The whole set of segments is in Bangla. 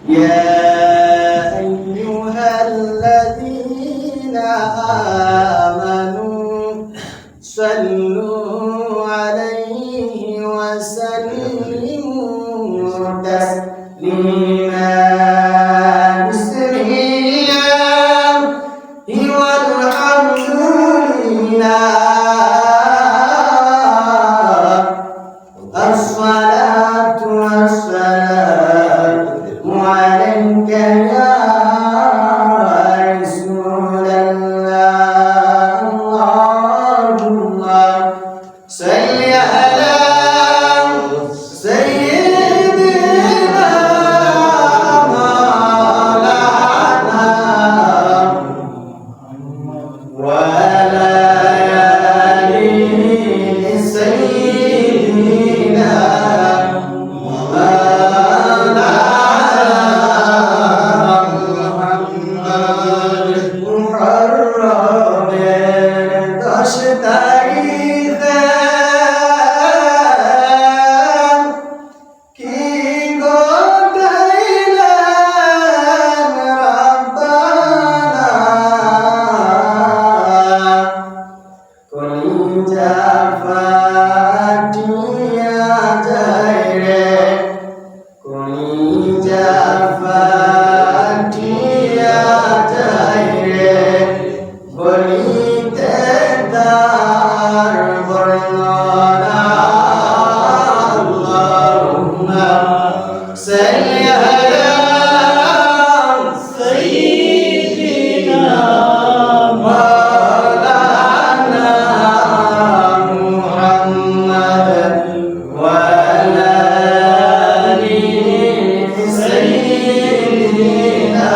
يا أيها الذين آمنوا صلوا عليه وسلموا تسليما بسم الله والحمد لله الصلاة والسلام عليك يا رسول الله اللهم صل على سيدنا مولانا وعلى آل سيدنا مولانا محمد محرم دش تاریخ কি গোটাইলেন রব্বানা কলিজা ফাটিয়া যায় রে কলিজা ফাটিয়া যায় রে বলিতে তার বর্ণনা আল্লাহুম্মা সাল্লি আলা সাইয়্যিদিনা মাওলানা মুহাম্মদ ওয়া আলা আলি সাইয়্যিদিনা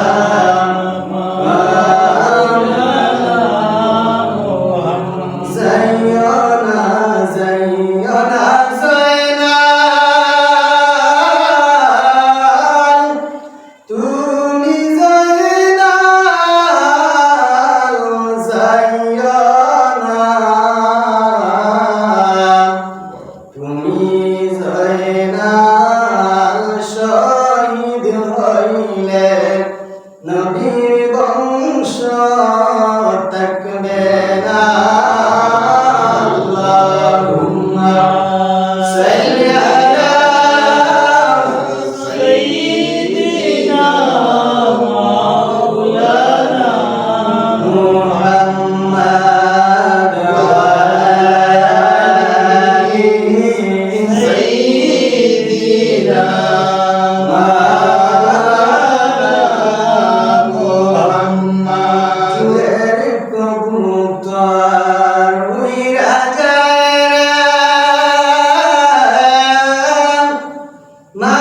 মাওলানা মুহাম্মদ zayyana zayyana zainal তুমি zainal zayyana তুমি zainal শহীদ হইলে নবীর বংশ থাকবে না আল্লাহুম্মা সাল্লি আলা সাইয়্যিদিনা মাওলানা মুহাম্মদ ওয়া আলা আলি সাইয়্যিদিনা মাওলানা মুহাম্মদ জুয়ের কবুতর উইরা যায় মা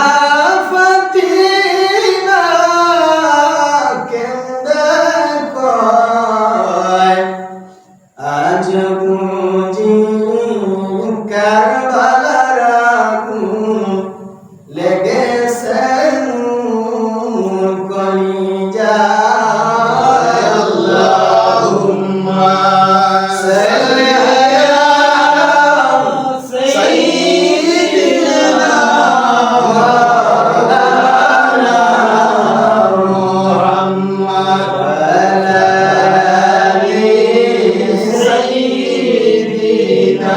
ফাতিমা কেন্দে কয় আজ বুঝি কারবালার আগুন লেগেছে কলিজায় আল্লাহুম্মা সাল্লি আলা সাইয়্যিদিনা মাওলানা মুহাম্মদ ওয়া আলা আলি সাইয়্যিদিনা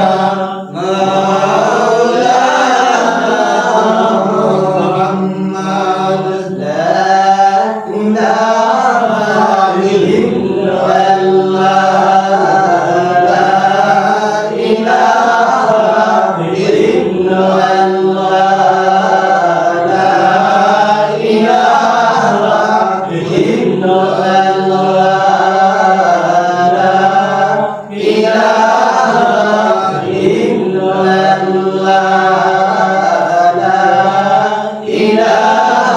মাওলানা মুহাম্মদ লা ইলাহা ইল্লাল্লাহ লা ইলাহা ইল্লাল্লাহ লা ইলাহা ইল্লাল্লাহ লা ইলাহা ইল্লাল্লাহ লা ইলাহা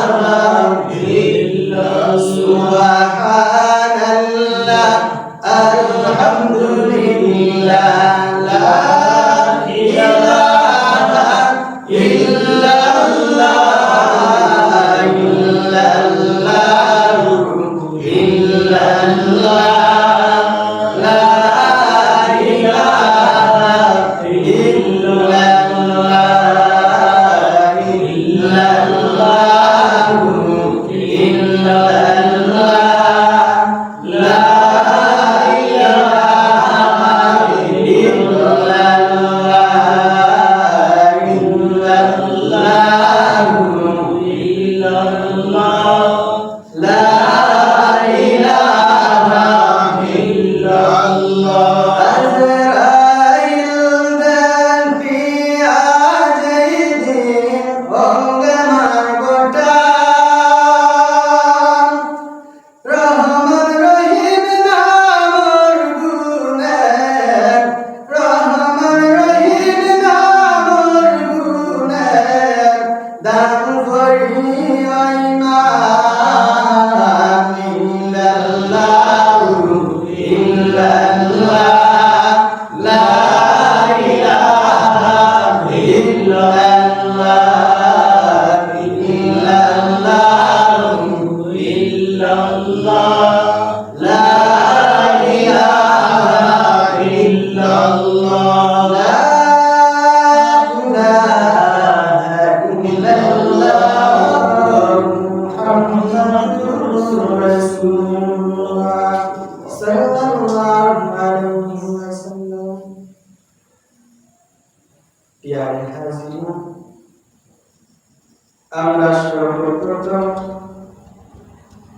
আমরা সর্বপ্রথম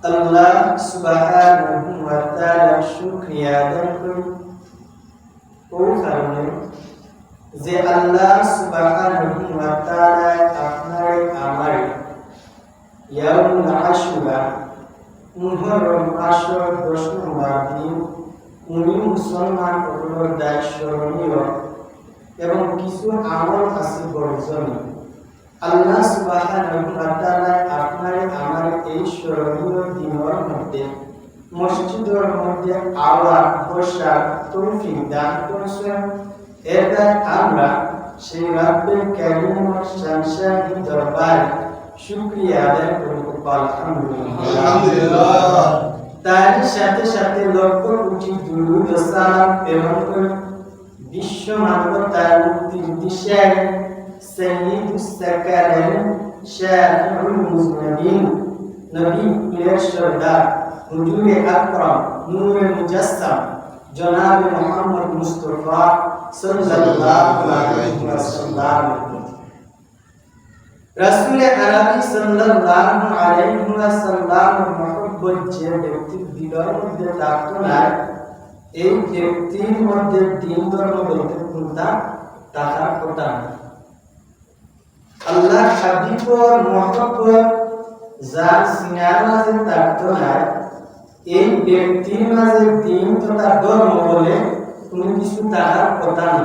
আল্লাহ সুবহানাহু ওয়া তাআলার শুকরিয়া আদায় করি ও কারণে যে আল্লাহ সুবহানাহু ওয়া তাআলা আপনার আমার ইয়াউমুল আশুরা মুহররম মাসের 10 নম্বর দিন মুসলমান সকলের দায় স্মরণীয় এবং কিছু আমল আছে বর্জনীয়। আল্লাহ সুবহানাহু ওয়া তাআলা আপনার আমার এই স্মরণীয় দিনের মধ্যে মসজিদের মধ্যে আওয়াজ বসার তৌফিক দান করেছেন। এটা আমরা সেই রব্বে কারীমের শানশাহী দরবারে শুকরিয়া আদায় করি। আলহামদুলিল্লাহ। তার সাথে সাথে লক্ষ কোটি দুরূদ ও সালাম প্রেরণ করে বিশ্ব মানবতার মুক্তির দিশায় সাইয়্যিদুস সাকালাইন শাফিউল মুজনিবিন নবী পীরের সরদার হুজুরে আকরাম নূরে মুজাসসাম জনাব মুহাম্মদ মুস্তাফা সাল্লাল্লাহু আলাইহি ওয়াসাল্লাম রাসূল আরবি সাল্লাল্লাহু আলাইহি ওয়াসাল্লামের মহব্বত যে ব্যক্তির দিলের মধ্যে থাকতো না, এই ব্যক্তির মধ্যে দিন ধর্ম বলতে কোনটা থাকার কথা না। আল্লাহ হাবিবর মহব্বত যার সিনার মাঝে থাকতো না, এই ব্যক্তির মাঝে দিন তথা ধর্ম বলে কোনো কিছু থাকার কথা না।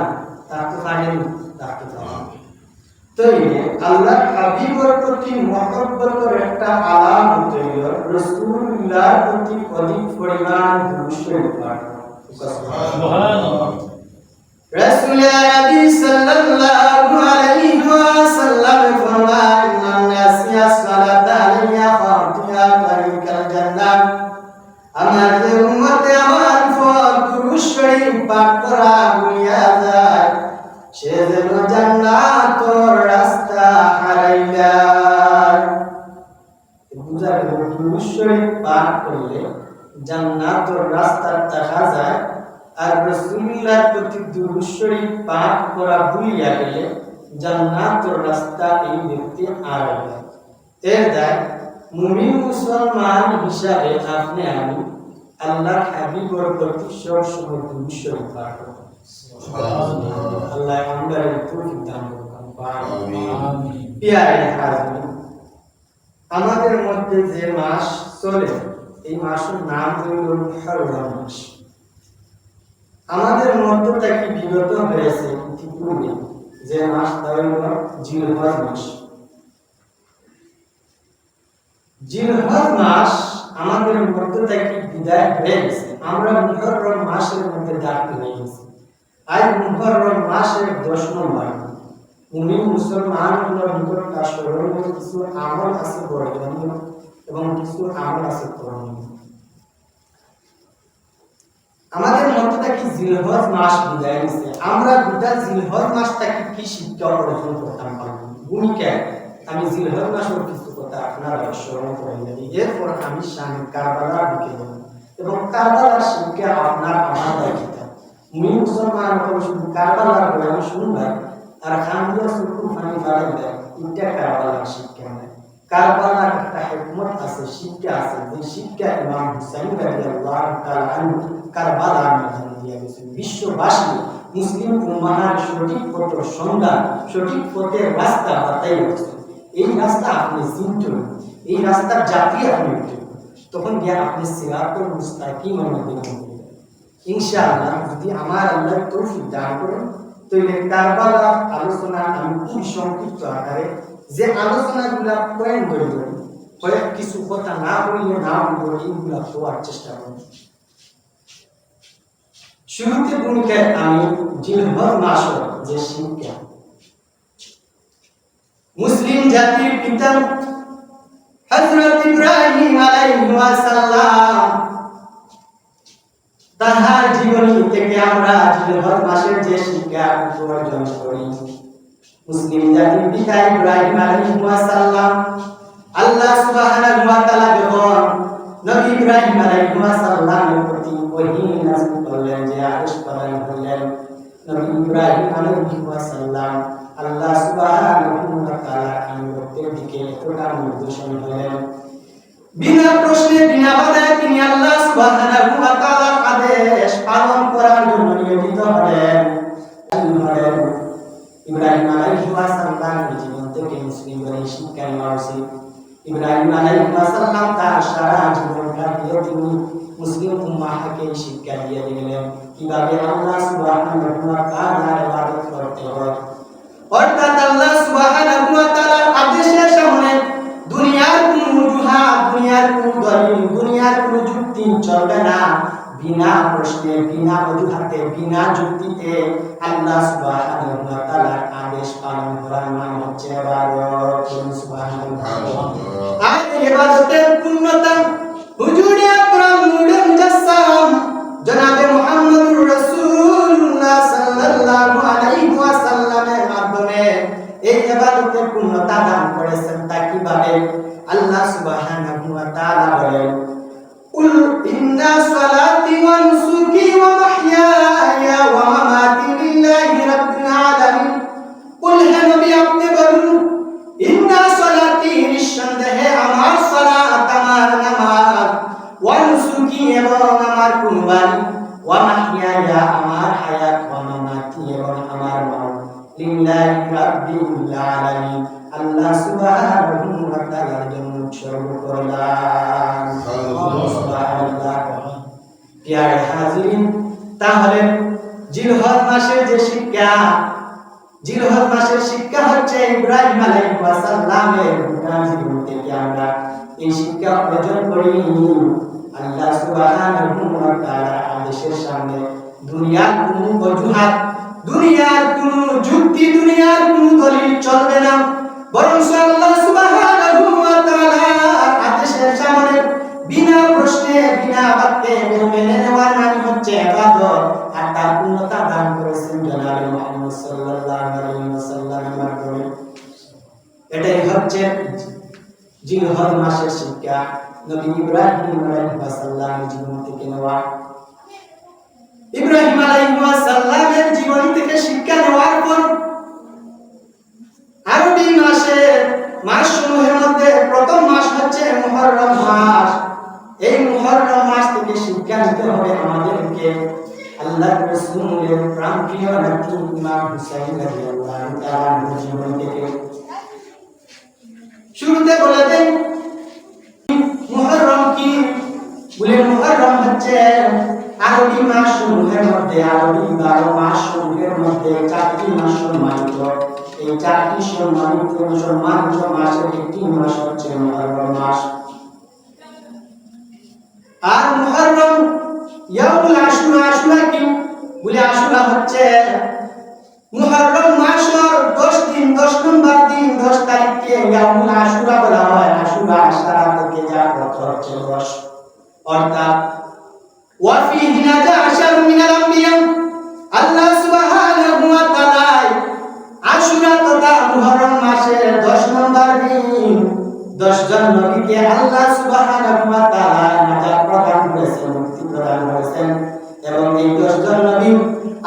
থাকতে পারেন, থাকতে পারেন। আল্লাহ হাবিবের প্রতি মহব্বতের একটা আলামত হইল রাসূলুল্লাহর প্রতি অধিক পরিমাণ দুরূদ শরীফ পাঠ। সুবহানাল্লাহ। রাসূল আরবি সাল্লাল্লাহু আলাইহি ওয়াসাল্লাম ফরমান মান নাসিয়া সালাতা আলাইয়া ফাতিহা তারিকাল জান্নাহ। আমার উম্মতে আমার ফর দুরূদ শরীফ পাঠ করা ভুলিয়া যায়, সে যেন জান্নাতের রাস্তা হারাইলা। বুঝা গেল, দুরূদ শরীফ পাঠ করলে জান্নাতের রাস্তা দেখা যায়, আর রাসূলুল্লাহর প্রতি দুরূদ শরীফ পাঠ করা ভুলিয়া গেলে জান্নাতের রাস্তা এই ব্যক্তি হারাইলা। এর দায় মুমিন মুসলমান হিসাবে আপনি আমি আল্লাহর হাবিবের প্রতি সব সময় দুরূদ শরীফ পাঠ করব। আল্লাহ আমাদের তৌফিক দান করুন। আমিন। প্রিয় হাজিরিন, আমাদের মধ্যে যে মাস চলে এই মাসের নাম হইল মুহররম মাস। আমাদের মধ্য থেকে বিগত হয়েছে ইতিপূর্বে যে মাস তা হইল জিলহজ মাস। জিলহজ মাস আমাদের মধ্য থেকে বিদায় হয়ে গেছে, আমরা মুহররম মাসের মধ্যে দাঁড়িয়ে হয়ে গেছি। আজ মুহররম মাসের 10 নম্বর। মুমিন মুসলমানগুলোর নিকট তার স্মরণীয় কিছু আমল আছে বর্জনীয় এবং কিছু আমল আছে করণীয়। আমাদের মধ্যে থেকে জিলহজ মাস বিদায় নিছে, আমরা গোটা জিলহজ মাসটাকে কি শিক্ষা অর্জন করতাম পারবো ভূমিকা। আমি জিলহজ মাসের কিছু কথা আপনারা স্মরণ করে নিই। এরপর আমি শামে কারবালার দিকে যাব এবং কারবালার শিক্ষা আপনার আমার দায়িত্ব। মুমিন মুসলমান শুধু কারবালার বয়ান শুনবেন আর খানগুলো শুধু পানি বাড়াই দেয়, এটা কারবালার শিক্ষা নয়। কারবালার একটা হিকমত আছে, শিক্ষা আছে, যে শিক্ষা ইমাম হুসাইন রাদিয়াল্লাহু তাআলা আনহু কারবালার ময়দানে দিয়ে গেছেন। বিশ্ববাসী মুসলিম উম্মাহর সঠিক পথের সন্ধান, সঠিক পথের রাস্তা বাতাই গেছেন। এই রাস্তা আপনি চিনতেন, এই রাস্তার যাত্রী আপনি উঠেন, তখন গিয়ে আপনি সিরাতুল মুস্তাকিমের মধ্যে পৌঁছবেন ইনশাআল্লাহ। যদি আমার আল্লাহ তৌফিক দান করেন, তাহলে কারবালার আলোচনা আমি খুব সংক্ষিপ্ত আকারে যে আলোচনাগুলা পয়েন্ট ধরে কয়েক কিছু কথা না বললে না বলবো এইগুলা হওয়ার চেষ্টা করব। শুরুতে ভূমিকায় আমি জিলহজ মাসের যে শিক্ষা, মুসলিম জাতির পিতা হযরত ইব্রাহিম আলাইহিস সালাম তাহার জীবনী থেকে আমরা জিলহজ মাসের যে শিক্ষা অর্জন করি। মুসলিম জাতির পিতা ইব্রাহিম আলাইহিস সালাম আল্লাহ সুবহানাহু ওয়া তাআলা যখন নবী ইব্রাহিম আলাইহিস সালামের প্রতি ওহী নাযিল করলেন, যে আদেশ প্রদান করলেন, নবী ইব্রাহিম আলাইহিস সালাম আল্লাহ সুবহানাহু ওয়া তাআলার আনুগত্যের দিকে এতটা নির্দেশন হলেন, বিনা প্রশ্নে বিনা বাধায় তিনি আল্লাহ সুবহানাহু ওয়া তাআলার আদেশ পালন করার জন্য নিয়োজিত হলেন। ইব্রাহিম আলাইহিস সালামের জীবন থেকে মুসলিমদের শিক্ষা নেওয়া উচিত। ইব্রাহিম আলাইহিস সালাম তার সারা জীবন কাটিয়ে তিনি মুসলিম উম্মাহকে শিক্ষা দিয়ে দিলেন কিভাবে আল্লাহ সুবহানাহু ওয়া তাআলার ইবাদত করতে হয়। অর্থাৎ আল্লাহ সুবহানাহু ওয়া তাআলার আদেশের সামনে দুনিয়ার কোনো উজুহাত, দুনিয়ার কোনো দলিল, দুনিয়ার কোনো যুক্তি চলবে না। বিনা প্রশ্নে, বিনা অজুহাতে, বিনা যুক্তিতে আল্লাহ সুবহানাহু ওয়া তাআলার আদেশ পালন করার নাম হচ্ছে ইবাদত। সুবহানাল্লাহ। আর এই ইবাদতের পূর্ণতা হুজুরে আকরাম নূরে মুজাসসাম জনাবে মুহাম্মদুর রাসূলুল্লাহ সাল্লাল্লাহু আলাইহি ওয়াসাল্লামের মাধ্যমে এই ইবাদতের পূর্ণতা দান করেছেন। তা কিভাবে? আল্লাহ সুবহানাহু ওয়া তাআলা বলেন, কুল ইন্না সালাতি ওয়া নুসুকি ওয়া মাহইয়ায়া ওয়া মামাতি লিল্লাহি রাব্বিল আলামিন। কুল হে নবী আপনি বলুন, ইন্না সালাতি নিঃসন্দেহে আমার সালাত, আমার নামাজ, ওয়া নুসুকি এবং আমার কুরবানি, ওয়া মাহইয়ায়া আমার হায়াত, ওয়া মামাতি এবং আমার মওত লিল্লাহি রাব্বিল আলামিন আল্লাহ সুবহানাহু ওয়া তাআলার জন্য উৎসর্গ করলাম। সুবহানাল্লাহ। প্রিয় হাজিরিন, তাহলে জিলহজ মাসের যে শিক্ষা, জিলহজ মাসের শিক্ষা হচ্ছে ইব্রাহিম আলাইহিস সালামের জীবন থেকে আমরা এই শিক্ষা অর্জন করি। আল্লাহ সুবহানাহু ওয়া তাআলার আদেশের সামনে দুনিয়ার কোনো অজুহাত, দুনিয়ার কোনো যুক্তি, দুনিয়ার কোনো দলিল চলবে না, বরং আল্লাহ সুবহানাহু ওয়া তাআলার আদেশের সামনে বিনা প্রশ্নে, বিনা বাক্যে মেনে নেওয়ার নাম হচ্ছে ইবাদত। আর তার পূর্ণতা দান করেছেন জনাবে মুহাম্মদ সাল্লাল্লাহু আলাইহি ওয়াসাল্লামের মাধ্যমে। এটাই হচ্ছে জিলহজ মাসের শিক্ষা, নবী ইব্রাহিম আলাইহিস সালামের জীবন থেকে নেওয়া। ইব্রাহিম আলাইহিস সালামের জীবনী থেকে শিক্ষা নেওয়ার পর আরবি মাসসমূহের মধ্যে প্রথম মাস হচ্ছে মুহররম মাস। এই মুহররম মাস থেকে শিক্ষা নিতে হবে আমাদেরকে আল্লাহর রাসূলের প্রাণপ্রিয় নবী ইমাম হুসাইন রাদিয়াল্লাহু তাআলার জীবনী থেকে। শুরুতে বলে দেন মুহররম কি? বলে মুহররম হচ্ছে আরবি মাসসমূহের মধ্যে, আরবি 12 মাসসমূহের মধ্যে 4টি মাস সম্মানিত। এই 4টি সম্মানিত মাসের একটি মাস হচ্ছে মুহররম মাস। আর মুহররম ইয়াউমুল আশুরা, আশুরা কি? বলে আশুরা হচ্ছে মুহররম মাসের 10 দিন, 10 নম্বর দিন, 10 তারিখকে ইয়াউমুল আশুরা বলা হয়। আশুরা আশারা থেকে যা অর্থ হচ্ছে 10, অর্থাৎ ওয়া ফীহি নাজা আশারু মিনাল আম্বিয়া। আল্লাহ সুবহানাহু ওয়া তাআলা আশুরা তথা মুহররম মাসের 10 নম্বর দিন 10 জন নবীকে আল্লাহ সুবহানাহু ওয়া তাআলা নাজাত প্রদান করেছেন, মুক্তি প্রদান করেছেন। এবং এই 10 জন নবী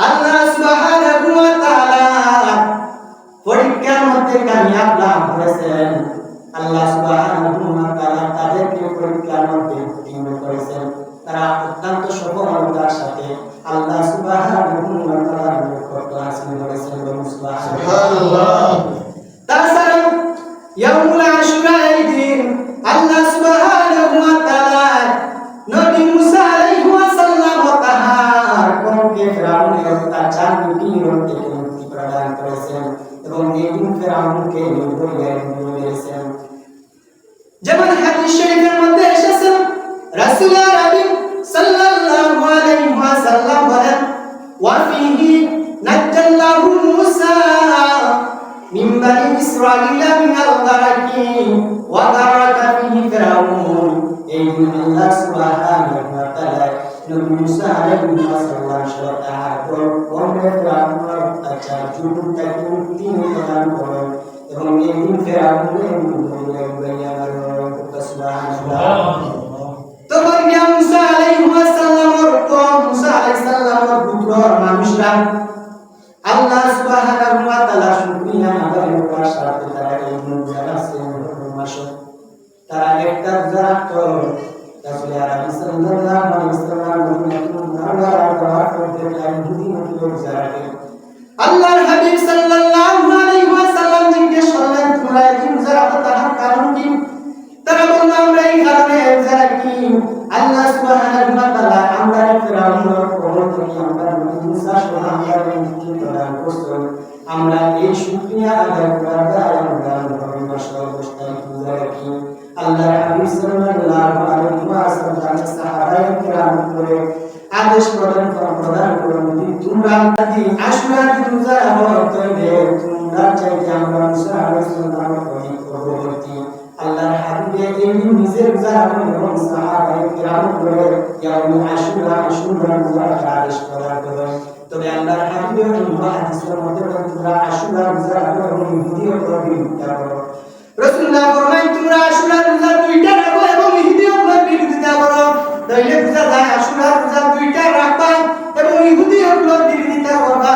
আল্লাহ সুবহানাহু ওয়া তাআলা পরীক্ষার মধ্যে কামিয়াব লাভ করেছেন। আল্লাহ সুবহানাহু হাদিস শরীফের মধ্যে এসেছে রাসূল আরবি সাল্লাল্লাহু আলাইহি ওয়াসাল্লাম বলেন ওয়া ফিহি নাজ্জাল্লাহু মুসা মিন বানি ইসরাঈলা মিনাল গারাকি ওয়া বারাকা ফিহি ফিরআউন। এই আল্লাহ সুবহানাহু ওয়া তাআলা নবী মুসা আলাইহিস সালাম শতাহার কমে ফিরআউনের অত্যাচার জুলুম থেকে মুক্তি প্রদান করেন এবং এই দিন ফিরআউনের মুখে বাইয়ানার সুবহানাল্লাহ। তখন মুসা আলাইহিস সালামের কওম মুসা আলাইহিস সালামের পুত্র মানুষরা আল্লাহ সুবহানাহু ওয়া তাআলা শুকরিয়া আদায় করার সাথে তারা এই মুজারা সে মাসে তারা একটা জাত রাসূল আরবি সাল্লাল্লাহু আলাইহি ওয়াসাল্লাম আল্লাহর হাবিব সাল্লাল্লাহু আলাইহি ওয়াসাল্লাম জিজ্ঞেস করলেন তোমরা এই মুজারা তাহার কারণ কি? তারা বলল আমরা এই কারণে যারা কি আল্লাহ সুবহানাহু ওয়া তাআলা আমরা ফিরআউনের কবল থেকে আমরা মুসা সহ আমরা মুক্তি প্রদান করছেন। আমরা এই শুকরিয়া আদায় করার দ্বারা আমরা ধর্মশাস্ত্র অবস্থায় পূজা রাখি। আল্লাহর হাবিব সাল্লাল্লাহু আলাইহি ওয়াসাল্লাম সাহাবায়ে কিরাম করে আদেশ প্রদান করেন তোমরা যদি আশুরা পূজা করতে তোমরা চাইতে আমরা মুসা আলাইহিস সালামের পরবর্তী আল্লাহর হাবিবে এই নিজের জাহান এবং সাহাবায়ে কিরাম করে ইয়াউম আশুরা আদেশ প্রদান করেন। তবে আল্লাহর হাবিবের হাদিসের মধ্যে তোমরা আশুরা রোজা এবং ইহুদিও বিরোধিতা করো। রাসূলুল্লাহ ফরমায় তোমরা আশুরা রোজা দুইটা রাখো এবং ইহুদিও বিরোধিতা করো। তাইলে বুঝা যায় আশুরা রোজা দুইটা রাখবা এবং ইহুদিও বিরোধিতা করবা।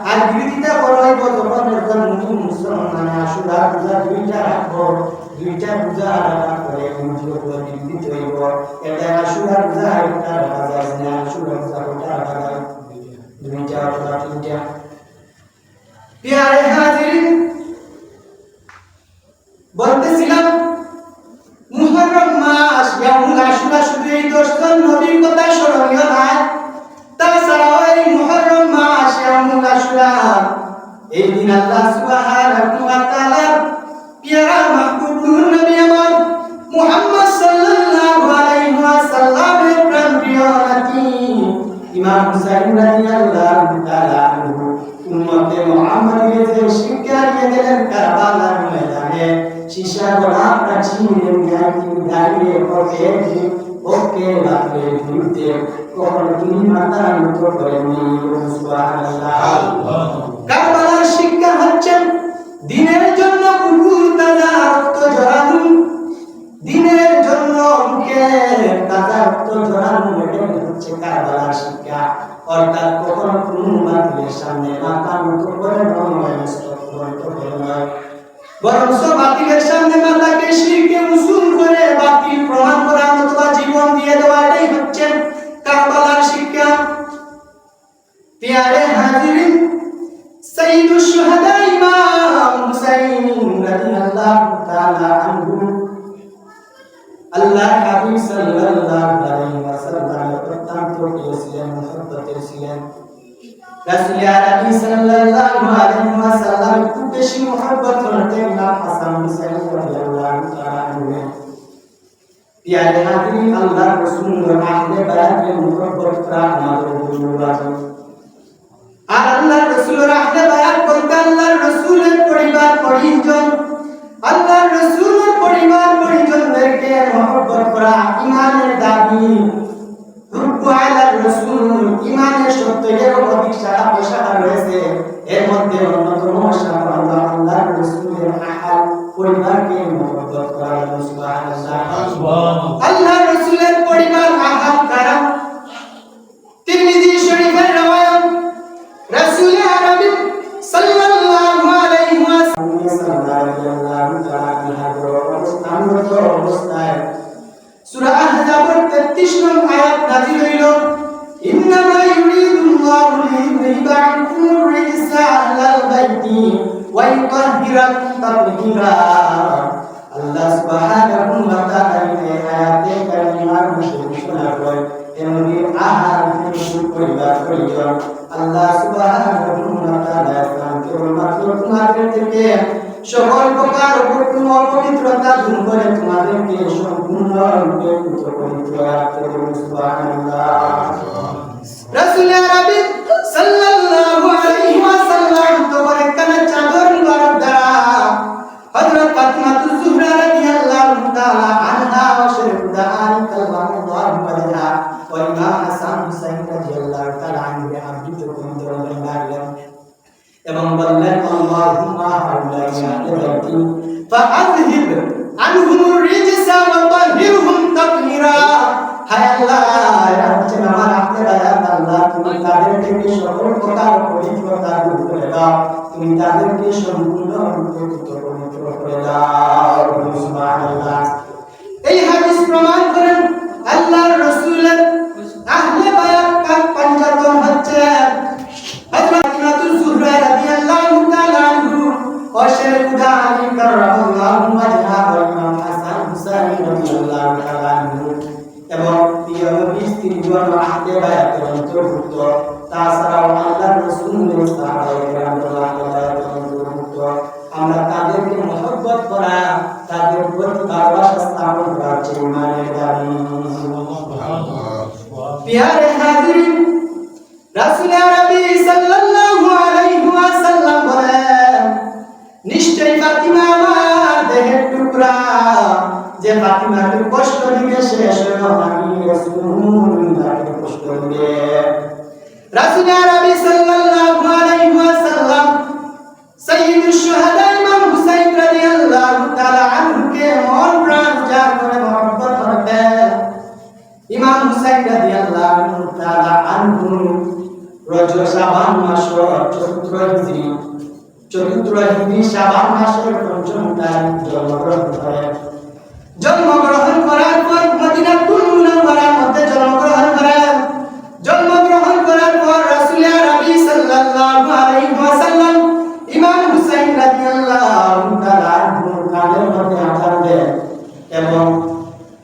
আর বিরোধিতা করলে যখন একজন মুসলমান আশুরা রোজা দুইটা রাখবো দুইটা রোজা রাখার পরে ইহুদিও বিরোধিতা হইব। এটা আশুরা রোজা একটা রাখা যায় না, আশুরা রোজা দুইটা রাখা যায় দুইটা অথবা তিনটা। প্যারে হাজিরিন বলতেছিলাম মুহররম মাস ইয়াউমুল আশুরা শুধু এই 10 জন নবীর কথা স্মরণীয় নয়, তাছাড়াও এই মুহররম মাস ইয়াউমুল আশুরা এই দিন আল্লাহ সুবহানাহু ওয়া তাআলা প্যারা মাহবুব নবী আমার মুহাম্মদ সাল্লাল্লাহু আলাইহি ওয়াসাল্লামের প্রিয় নাতি ইমাম হুসাইন রাদিয়াল্লাহু তাআলা আনহু উম্মতে মুহাম্মাদিকে যে শিক্ষা দিয়ে গেলেন কারবালার ময়দানে শিশা গড়া প্রাচীরের ন্যায় দাঁড়িয়ে পড়ে ওকে রাতে ঘুরতে কখনো তিনি মাথা নত করেননি। সুবহানাল্লাহ। কারবালার শিক্ষা হচ্ছে দিনের জন্য কুকুর তাজা রক্ত ঝরানো, দিনের জন্য মুখে তাজা রক্ত ঝরানো, এটাই হচ্ছে কারবালার শিক্ষা। অর্থাৎ কখনো কোনো বাতিলের সামনে মাথা নত করে নয়, বরং বাতিলের সামনে মাথাকে শিরকে উসুল করে বাতিল প্রমাণ করা অথবা জীবন দিয়ে দেওয়া, এটাই হচ্ছে কারবালার শিক্ষা। প্যারে হাজিরিন সাইয়্যিদুশ শুহাদা ইমাম হুসাইন রাদিয়াল্লাহু তাআলা আনহু আল্লাহর হাবিব সাল্লাল্লাহু আলাইহি ওয়াসাল্লাম অত্যন্ত প্রিয় ছিলেন, মুহাব্বতের ছিলেন। রাসূল আরবি সাল্লাল্লাহু আলাইহি ওয়াসাল্লাম খুব বেশি মুহাব্বত করতেন ইমাম হাসান হুসাইন রাদিয়াল্লাহু তাআলা আনহু। প্যারে হাজিরিন আল্লাহর রাসূলের আহলে বায়াতকে মুহাব্বত করা আমাদের গুরুত্ব। আর আল্লাহর রাসূলের আহলে বায়াত বলতে আল্লাহর রাসূলের পরিবার পরিজন, আল্লাহর রাসূলের পরিবার পরিজনদেরকে মুহাব্বত করা ঈমানের দাবি। রুকু আলার রাসূল ঈমানের সত্যের অধিক শাখা রয়েছে, এর মধ্যে অন্যতম শাখা আল্লাহর রাসূলের আহল পরিবারকে মুহাব্বত করা। সুবহানাল্লাহ। আল্লাহর রাসূলের পরিবার আহল কারা? তিরমিজি শরীফের রওয়ায়াত রাসূল আরবি সাল্লাল্লাহু আলাইহি ওয়াসাল্লাম অবস্থায় সূরা আহজাবের 33 নং আয়াত নাযিল হইল, ইন্নামা ইউরিদুল্লাহু লিইয়ুযহিবা আনকুমুর রিজসা আহলাল বাইতি ওয়া ইউতাহহিরাকুম তাতহীরা। আল্লাহ সুবহানাহু ওয়া তাআলা এই আয়াতে কারিমার মধ্যে ঘোষণা করেন এমনি আহার পরিবার পরিজন আল্লাহ সুবহানাহু ওয়া তাআলা কেবলমাত্র তোমাদের থেকে সকল প্রকার অপবিত্রতা দূর করে তোমাদেরকে সম্পূর্ণরূপে পবিত্র রাখতে পারবেন। সুবহানাল্লাহ। রাসূল আরবি সাল্লাল্লাহু আলাইহি ওয়াসাল্লাম তোমার কানে চাদর মুবারক দ্বারা হযরত ফাতিমা যুহরা রাদিয়াল্লাহু তাআলা আনহা ওয়া শরীফদান কাল্লামাল্লাহু ওয়াজহা ওয়া ইমাম হাসান হুসাইন রাদিয়াল্লাহু তাআলা আনহু আবৃত করলেন এবং বললেন আল্লাহুম্মা হাউলাইহি আহলে বাইতি ফাআযহিব আনহুমুর রিজসা ওয়া তাহিরহুম তাতহীরা। হায় আল্লাহ, রাজ্যে আমার আহলে বায়াত আল্লাহ, তুমি তাদের থেকে সকল প্রকার পবিত্রতা দূর করে দাও, তুমি তাদেরকে সম্পূর্ণ পবিত্র করে দাও। সুবহানাল্লাহ। এই হাদিস প্রমাণ করেন আল্লাহর রাসূলের আহলে বায়াত পাক পাঞ্জাতন হচ্ছে হযরত ফাতিমা যুহরা রাদিয়াল্লাহু তাআলা আনহু ও শরীফুদ্দান আলী কাররামাল্লাহু ওয়াজহা ওয়া ইমাম হাসান হুসাইন রাদিয়াল্লাহু তাআলা আনহু এবং প্রিয় নবীর তিনজন আহলে বায়াতের অন্তর্ভুক্ত। তাছাড়াও আল্লাহর রাসূলের সাহাবায়ে কেরাম অন্তর্ভুক্ত। আমরা তাদেরকে মহব্বত করা, তাদের প্রতি ভালোবাসা স্থাপন করা হচ্ছে ঈমানের দাবি। প্রিয় হাজিরিন, রাসূল আরবি সাল্লাল্লাহু আলাইহি ওয়াসাল্লাম বলেন, নিশ্চয়ই ফাতিমা আমার দেহের টুকরা, যে ফাতিমাকে কষ্ট দিবে সে স্বয়ং আমি রাসূলুল্লাহকে কষ্ট দিবে। রাসূল আরবি সাল্লাল্লাহু আলাইহি ওয়াসাল্লাম সাইয়্যিদুশ শুহাদা ইমাম হুসাইন রাদিয়াল্লাহু তাআলা আনহুকে মন প্রাণ উজাড় করে মহব্বত করতেন। ইমাম হুসাইন রাদিয়াল্লাহু তাআলা আনহু রজব শাবান মাসের চতুর্থ হিজরি শাবান মাসের পঞ্চম তারিখ জন্মগ্রহণ করার পর মদিনাতুল মুনাওয়ারার মধ্যে জন্মগ্রহণ করেন। জন্মগ্রহণ করার পর রাসূল আরবি সাল্লাল্লাহু আলাইহি ওয়াসাল্লাম ইমাম হুসাইন রাদিয়াল্লাহু তাআলা আনহুর কানের মধ্যে আঘাত দেন এবং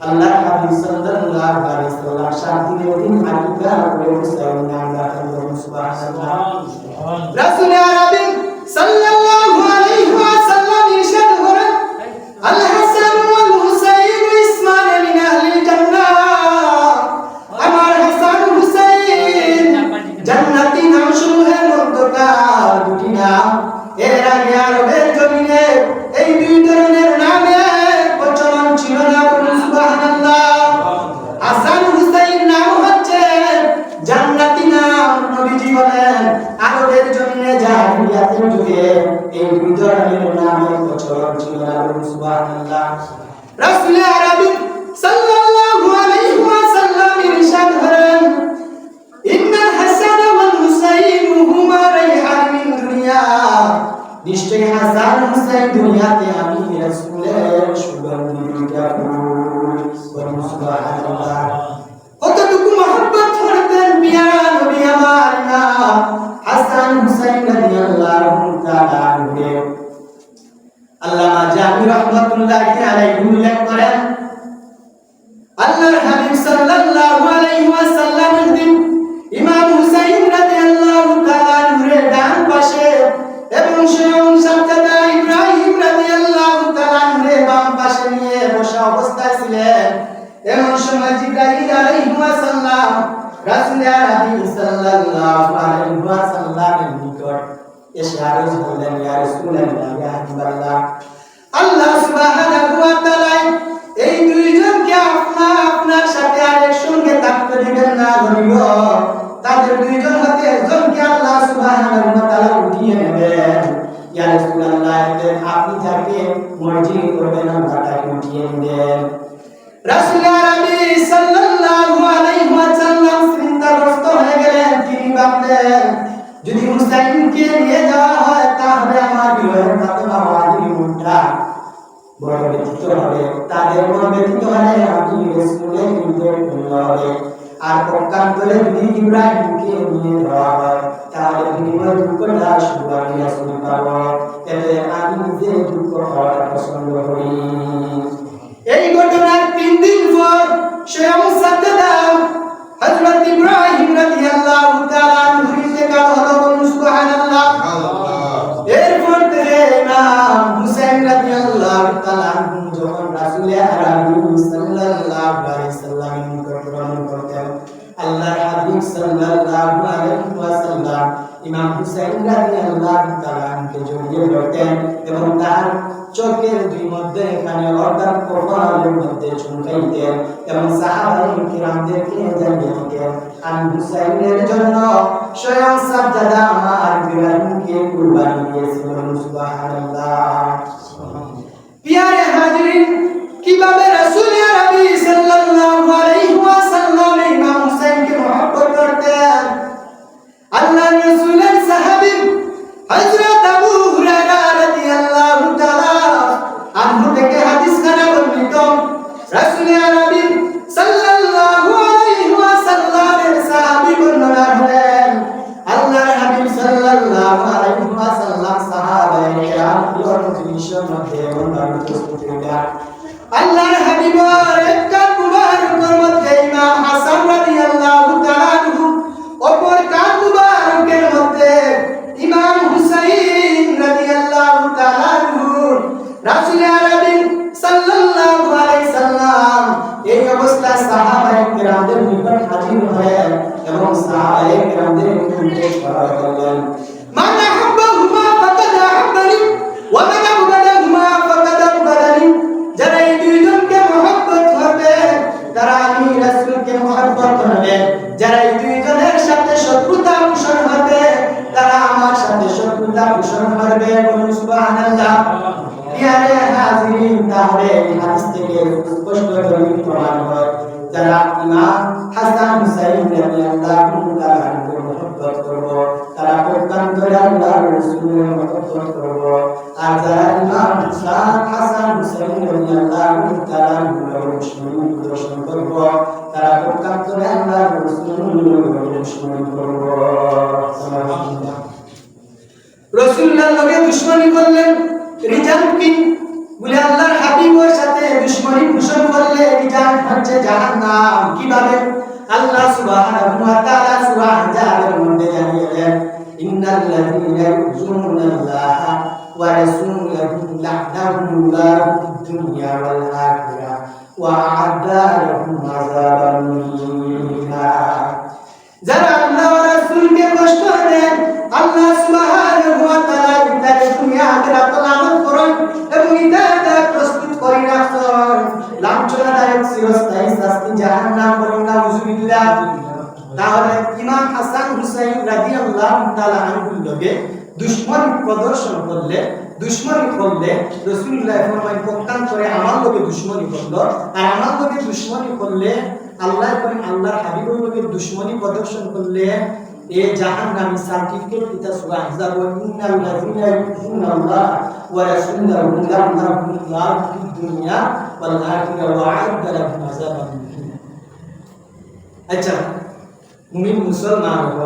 আল্লাহর হাবিব সাল্লাল্লাহু আলাইহি ওয়াসাল্লাম 7 দিনের দিন আকিকা করে হুসাইন নাম রাখেন। সুবহানাল্লাহ। রাসূল আরবি সাল্লাল্লাহু আলাইহি ওয়াসাল্লাম ইরশাদ করেন, আল হাসান ওয়াল হুসাইন ইসমান মিন আহলিল জান্নাহ। আমার হাসান হুসাইন জান্নাতি নামসমূহের মধ্যকার দুটি নাম। এর আগে আরবের জমিনে এই দুই ধরনের নামের প্রচলন ছিল না। সুবহানাল্লাহ। হাসান হুসাইন নাম হচ্ছে জান্নাতি নাম। নবীজি বলেন আরবের জমিনে জাহিলিয়াতের যুগে এই দুই ধরনের নামের প্রচলন ছিল না। সুবহানাল্লাহ। রাসূল আরবি সাল্লাল্লাহু আলাইহি ওয়াসাল্লাম ইরশাদ করেন, ইন্নাল হাসান ওয়াল হুসাইন হুমা রাইহান মিন দুনিয়া। নিশ্চয়ই হাসান হুসাইন দুনিয়াতে আমি রাসূলের সুগন্ধি দুইটা ফুল। সুবহানাল্লাহ। কতটুকু মহব্বত করতেন প্রিয় নবী আমার ইমাম হাসান হুসাইন রাদিয়াল্লাহু তাআলা আনহু। আল্লামা জামি রাহমাতুল্লাহি আলাইহি উল্লেখ করেন, আল্লাহর হাবিব সাল্লাল্লাহু আলাইহি ওয়াসাল্লাম একদিন ইমাম হুসাইন রাদিয়াল্লাহু তাআলা আনহুর ডান পাশে এবং স্বয়ং সাজ্জাদা ইব্রাহিম রাদিয়াল্লাহু তাআলা আনহুর বাম পাশে নিয়ে বসা অবস্থায় ছিলেন। এমন সময় জিবরাইল আলাইহিস সালাম রাসূল আরবি সাল্লাল্লাহু আলাইহি ওয়াসাল্লামের নিকট এসে আরজ করলেন, ইয়া রাসূলুল্লাহ, ইয়া হাবিবাল্লাহ, আল্লাহ সুবহানাহু ওয়া তাআলা এই দুইজনকে আপনার সাথে আরেক সঙ্গে থাকতে দিবেন না। ধরিও তাদের দুইজন হতে একজনকে আল্লাহ সুবহানাহু ওয়া তাআলা উঠিয়ে নেবেন। ইয়া রাসূলুল্লাহ, আপনি যাকে মর্জি করবেন আমরা তাকে উঠিয়ে নেবেন। রাসূল আরবি সাল্লাল্লাহু আলাইহি ওয়াসাল্লাম চিন্তাগ্রস্ত হয়ে গেলেন। তিনি ভাবলেন, যদি হুসাইনকে নিয়ে যাওয়া হয় তাহলে আমার বিরহের ফাতেমা ওয়াজির মুন্ডা বড় ব্যতীত হবে। তাদের মন ব্যতীত হলে আমি রাসূলের নির্দেশ হবে। আর পক্ষান্তরে যদি ইব্রাহিমকে নিয়ে যাওয়া হয় তাহলে বিনিময় দুঃখটা শুধু আমি রাসূল পাবো। এতে আমি নিজে দুঃখ হওয়াটা পছন্দ করি। এই ঘটনার 3 দিন পর স্বয়ং সাজ্জাদা হযরত ইব্রাহিম রাদিয়াল্লাহু তাআলা আনহু ইন্তেকাল হলো। সুবহানাল্লাহ। এরপর থেকে ইমাম হুসাইন রাদিয়াল্লাহু তাআলা আনহু যখন রাসূল আরবি সাল্লাল্লাহু সাল্লাল্লাহু আলাইহি সাল্লামের নিকট ভ্রমণ করতেন। আল্লাহর হাবিব সাল্লাল্লাহু আলাইহি ওয়াসাল্লাম ইমাম হুসাইন রাদিয়াল্লাহু তাআলা আনকে জড়িয়ে ধরতেন এবং তার চোখের দুই মধ্যে এখানে অর্থাৎ কপালের মধ্যে চুমকাইতেন এবং সাহাবায়ে কিরামদেরকে জানিয়ে দিতেন, আমি হুসাইনের জন্য স্বয়ং সাজ্জাদা আমার ইব্রাহিমকে কুরবানি দিয়েছিলেন। সুবহানাল্লাহ। প্রিয় হাজিরিন, কিভাবে রাসূল আরবি সাল্লাল্লাহু আলাইহি ওয়াসাল্লাম ইমাম হুসাইনকে মহব্বত করতেন। আল্লাহর রাসূলের সাহাবী হযরত আবু হুরায়রা রাদিয়াল্লাহু তাআলা আনহু থেকে হাদিস খানা বর্ণিত, রাসূল আরবি সাল্লাল্লাহু আলাইহি ওয়াসাল্লামের সাহাবী বর্ণনা করেন, আল্লাহর হাবিব সাল্লাল্লাহু আলাইহি ওয়াসাল্লাম সাহাবায়ে কেরামদের মজলিসের মধ্যে বর্ণনা করতেন। আল্লাহর হাবিবের একটা মুবারকের মধ্যে ইমাম হাসান রাদিয়াল্লাহু তাআলা আনহু, অপর কান মুবারকের মধ্যে ইমাম হুসাইন রাদিয়াল্লাহু তাআলা আনহু। রাসূল আরবি সাল্লাল্লাহু আলাইহি সাল্লাম এই অবস্থায় সাহাবায়ে কেরামদের নিকট হাজির হয়ে এবং সাহাবায়ে কেরামদের নিকট বললেন, মান আহাব্বাহুমা ফাকাদ আহাব্বানি ওয়া মান আবগাদাহুমা ফাকাদ আবগাদানি। যারা এই দুইজনকে মহব্বত করবে তারা আমি রাসূলকে মহব্বত করবে, যারা এই দুইজনের সাথে শত্রুতা পোষণ করবে তারা আমার সাথে শত্রুতা পোষণ করবে। সুবহানাল্লাহ। প্রিয় হাজিরিন, তাহলে এই হাদিস থেকে স্পষ্ট করে প্রমাণ হয় যারা ইমাম হাসান হুসাইন রাদিয়াল্লাহু তাআলা আনহুকে মহব্বত করব তারা পক্ষান্তরে আল্লাহর রাসূলের মহব্বত করব, আর যারা ইমাম হাসান হুসাইন রাদিয়াল্লাহু তাআলা আনহুর দুশমনী প্রদর্শন করব তারা পক্ষান্তরে আল্লাহর রাসূলের দুশমনী করব। সুবহানাল্লাহ। রাসূলুল্লাহ নবী দুশমনী করলেন রিজাল কি বলে আল্লাহর হাবিবের সাথে দুশমনী পোষণ করলে রিজাল হচ্ছে জাহান্নাম। কিভাবে? আল্লাহ সুবহানাহু ওয়া তাআলা সূরা আহজাবের মধ্যে জানিয়েছেন, ইন্নাল্লাযীনা ইউযুনাল্লাহা ওয়া রাসূলাহু লা'নাহুমুল্লাহু ফিদ দুনিয়া ওয়াল আখিরাহ ওয়া আ'আদ্দা লাহুম আযাবান মুহিনা। যারা আল্লাহ ওয়া রাসূলকে কষ্ট দেন আল্লাহ সুবহানাহু ওয়া তাআলা তাদের দুনিয়া আখিরাত লানত করেন এবং ইদায়ত প্রস্তুত করে রাখেন লাঞ্ছনাদায়ক চিরস্থায়ী শাস্তি জাহান্নাম বলেন নাউযুবিল্লাহ। তাহলে ইমাম হাসান হুসাইন রাদিয়াল্লাহু তাআলা আনহুর লগে দুশমনী প্রদর্শন করলে রাসূলুল্লাহ ফরমান পক্ষান্তরে আমার লগে দুশমনী করলো, আর আমার লগে দুশমনী করলে আল্লাহর হাবিবের লগে দুশমনী প্রদর্শন করলে এই জাহান্নামী সার্টিফিকেট এটা সূরা আহজাব ওয়া ইন্নাল লাযিনা ইউযুনাল্লাহ ওয়া রাসূলাহু লা'নাহুমুল্লাহু ফিদ দুনিয়া ওয়াল আখিরাহ ওয়া আ'আদ্দা লাহুম আযাবান মুহিনা। আচ্ছা, মুমিন মুসলমান হল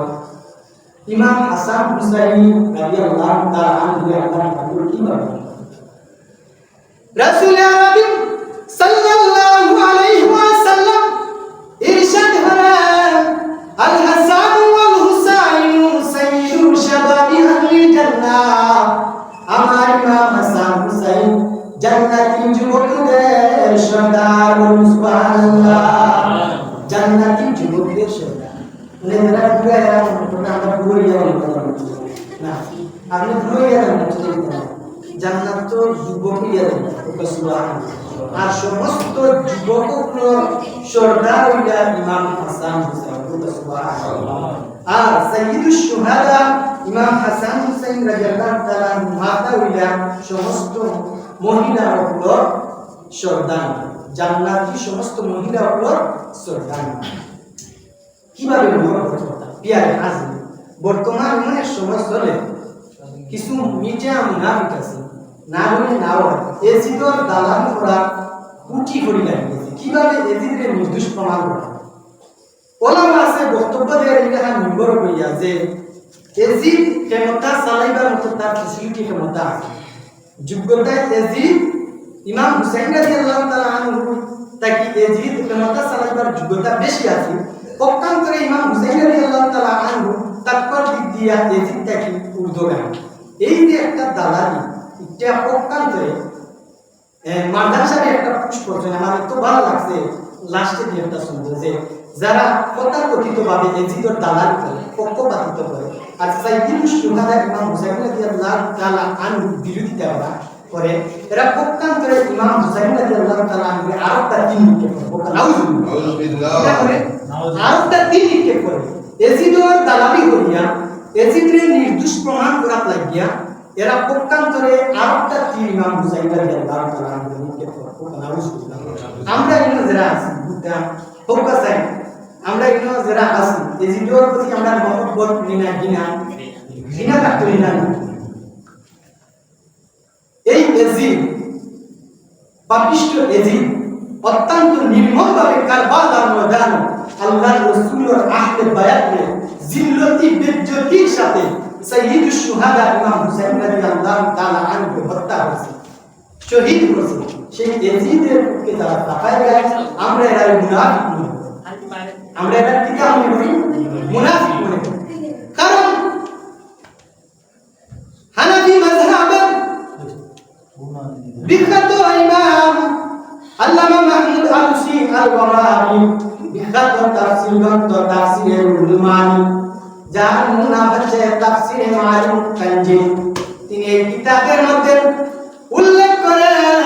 ইমাম হাসান হুসাইন রাদিয়াল্লাহু তাআলা আনহু আল্লাহর হাবিব কিভাবে রাসূল আরবি সাল্লাল্লাহু আলাইহি ওয়াসাল্লাম ইরশাদ করেন, আল হাসান ওয়াল হুসাইন সাইয়্যিদু শাবাবি আহলিল জান্নাহ। আমার ইমাম হাসান হুসাইন জান্নাতি যুবকদের সর্দার। সুবহানাল্লাহ। জান্নাতি যুবকদের সর্দার নেরা পুরা আমরা পুরিয়া না, আপনি পুরিয়া না, জান্নাত তো যুবকদের সুবহানাল্লাহ। আর সমস্ত যুবকগুলোর সর্দার হইলা ইমাম হাসান হুসাইন। সুবহানাল্লাহ। আর সাইয়্যিদুশ শুহাদা ইমাম হাসান হুসাইন রাদিয়াল্লাহু তাআলা মাতা হইলা সমস্ত মহিলাগুলোর সর্দার, জান্নাতি সমস্ত মহিলাগুলোর সর্দার। কিভাবে বর্তমান অনেক সময় চলে কিছু মিডিয়া মুনাফিক আছে, না হলে না হয় এজিদর দালান করা কুটি করি লাগিয়েছে। কিভাবে এজিদের নির্দোষ প্রমাণ করা ওলামা আছে বক্তব্য দেওয়ার এটা নির্ভর করিয়া যে এজিদ ক্ষমতা চালাইবার মতো তার ফেসিলিটি ক্ষমতা আছে, যোগ্যতায় এজিদ ইমাম হুসাইন রাদিয়াল্লাহু তাআলা আনহু তাকে এজিদ ক্ষমতা চালাইবার যোগ্যতা বেশি আছে। পক্ষান্তরে ইমাম হুসাইন রাদিয়াল্লাহু তাআলা আনহু তাকওয়ার দিক দিয়া এজিদ তাকে ঊর্ধ্বগামী। এই যে একটা দালালি এটা পক্ষান্তরে মাদ্রাসার একটা পুষ্প আমার তো ভালো লাগছে লাস্টে দিয়ে একটা শুনতে যে যারা তথাকথিত ভাবে এজিদর দালাল করে পক্ষপাতিত্ব করে আর সাইয়্যিদ শুহাদা ইমাম হুসাইন রাদিয়াল্লাহু তাআলা আনহু বিরোধিতা করে এরা পক্ষান্তরে ইমাম হুসাইন রাদিয়াল্লাহু তাআলা আনহু আরেকটা তিন নিক্ষেপ করে নাউজুবিল্লাহ আরেকটা তিন নিক্ষেপ করে এজিদর দালালি করিয়া এজিদের নির্দোষ প্রমাণ করা লাগিয়া এরা পক্ষান্তরে আরেকটা তিন ইমাম হুসাইন রাদিয়াল্লাহু তাআলা আনহু নিক্ষেপ করে নাউজুবিল্লাহ আমরা এখানে যারা আছি বুঝতাম হোক চাই আমরা এখানে যারা আছি এজিদর প্রতি আমরা মহব্বত নিনা ঘৃণা থাকতো না এই এজিদ পাপিষ্ঠ এজিদ অত্যন্ত নির্মমভাবে কারবালার ময়দান আল্লাহর রাসূলের আহলে বায়াতে জিল্লতি বেজ্জতির সাথে সাইয়্যিদুশ শুহাদা ইমাম হুসাইন রাদিয়াল্লাহু তাআলা আনহু হত্যা করেছে শহীদ করেছে সেই এজিদের পক্ষে যারা তাকায় গেছে আমরা এরা মুনাফিক মনে করি আমরা এরা কি মনে করি মুনাফিক মনে করি কারণ হানাফি মাযহাবের বিখ্যাত ইমাম আল্লামা মাহমুদ আলুসি আল-ওয়ারাবি বিখ্যাত তাফসীর গ্রন্থ তাফসীরুল উলুমানি যার নাম হচ্ছে তাফসীরে মাআরিফুল তানজিল তিনি এই কিতাবের মধ্যে উল্লেখ করেন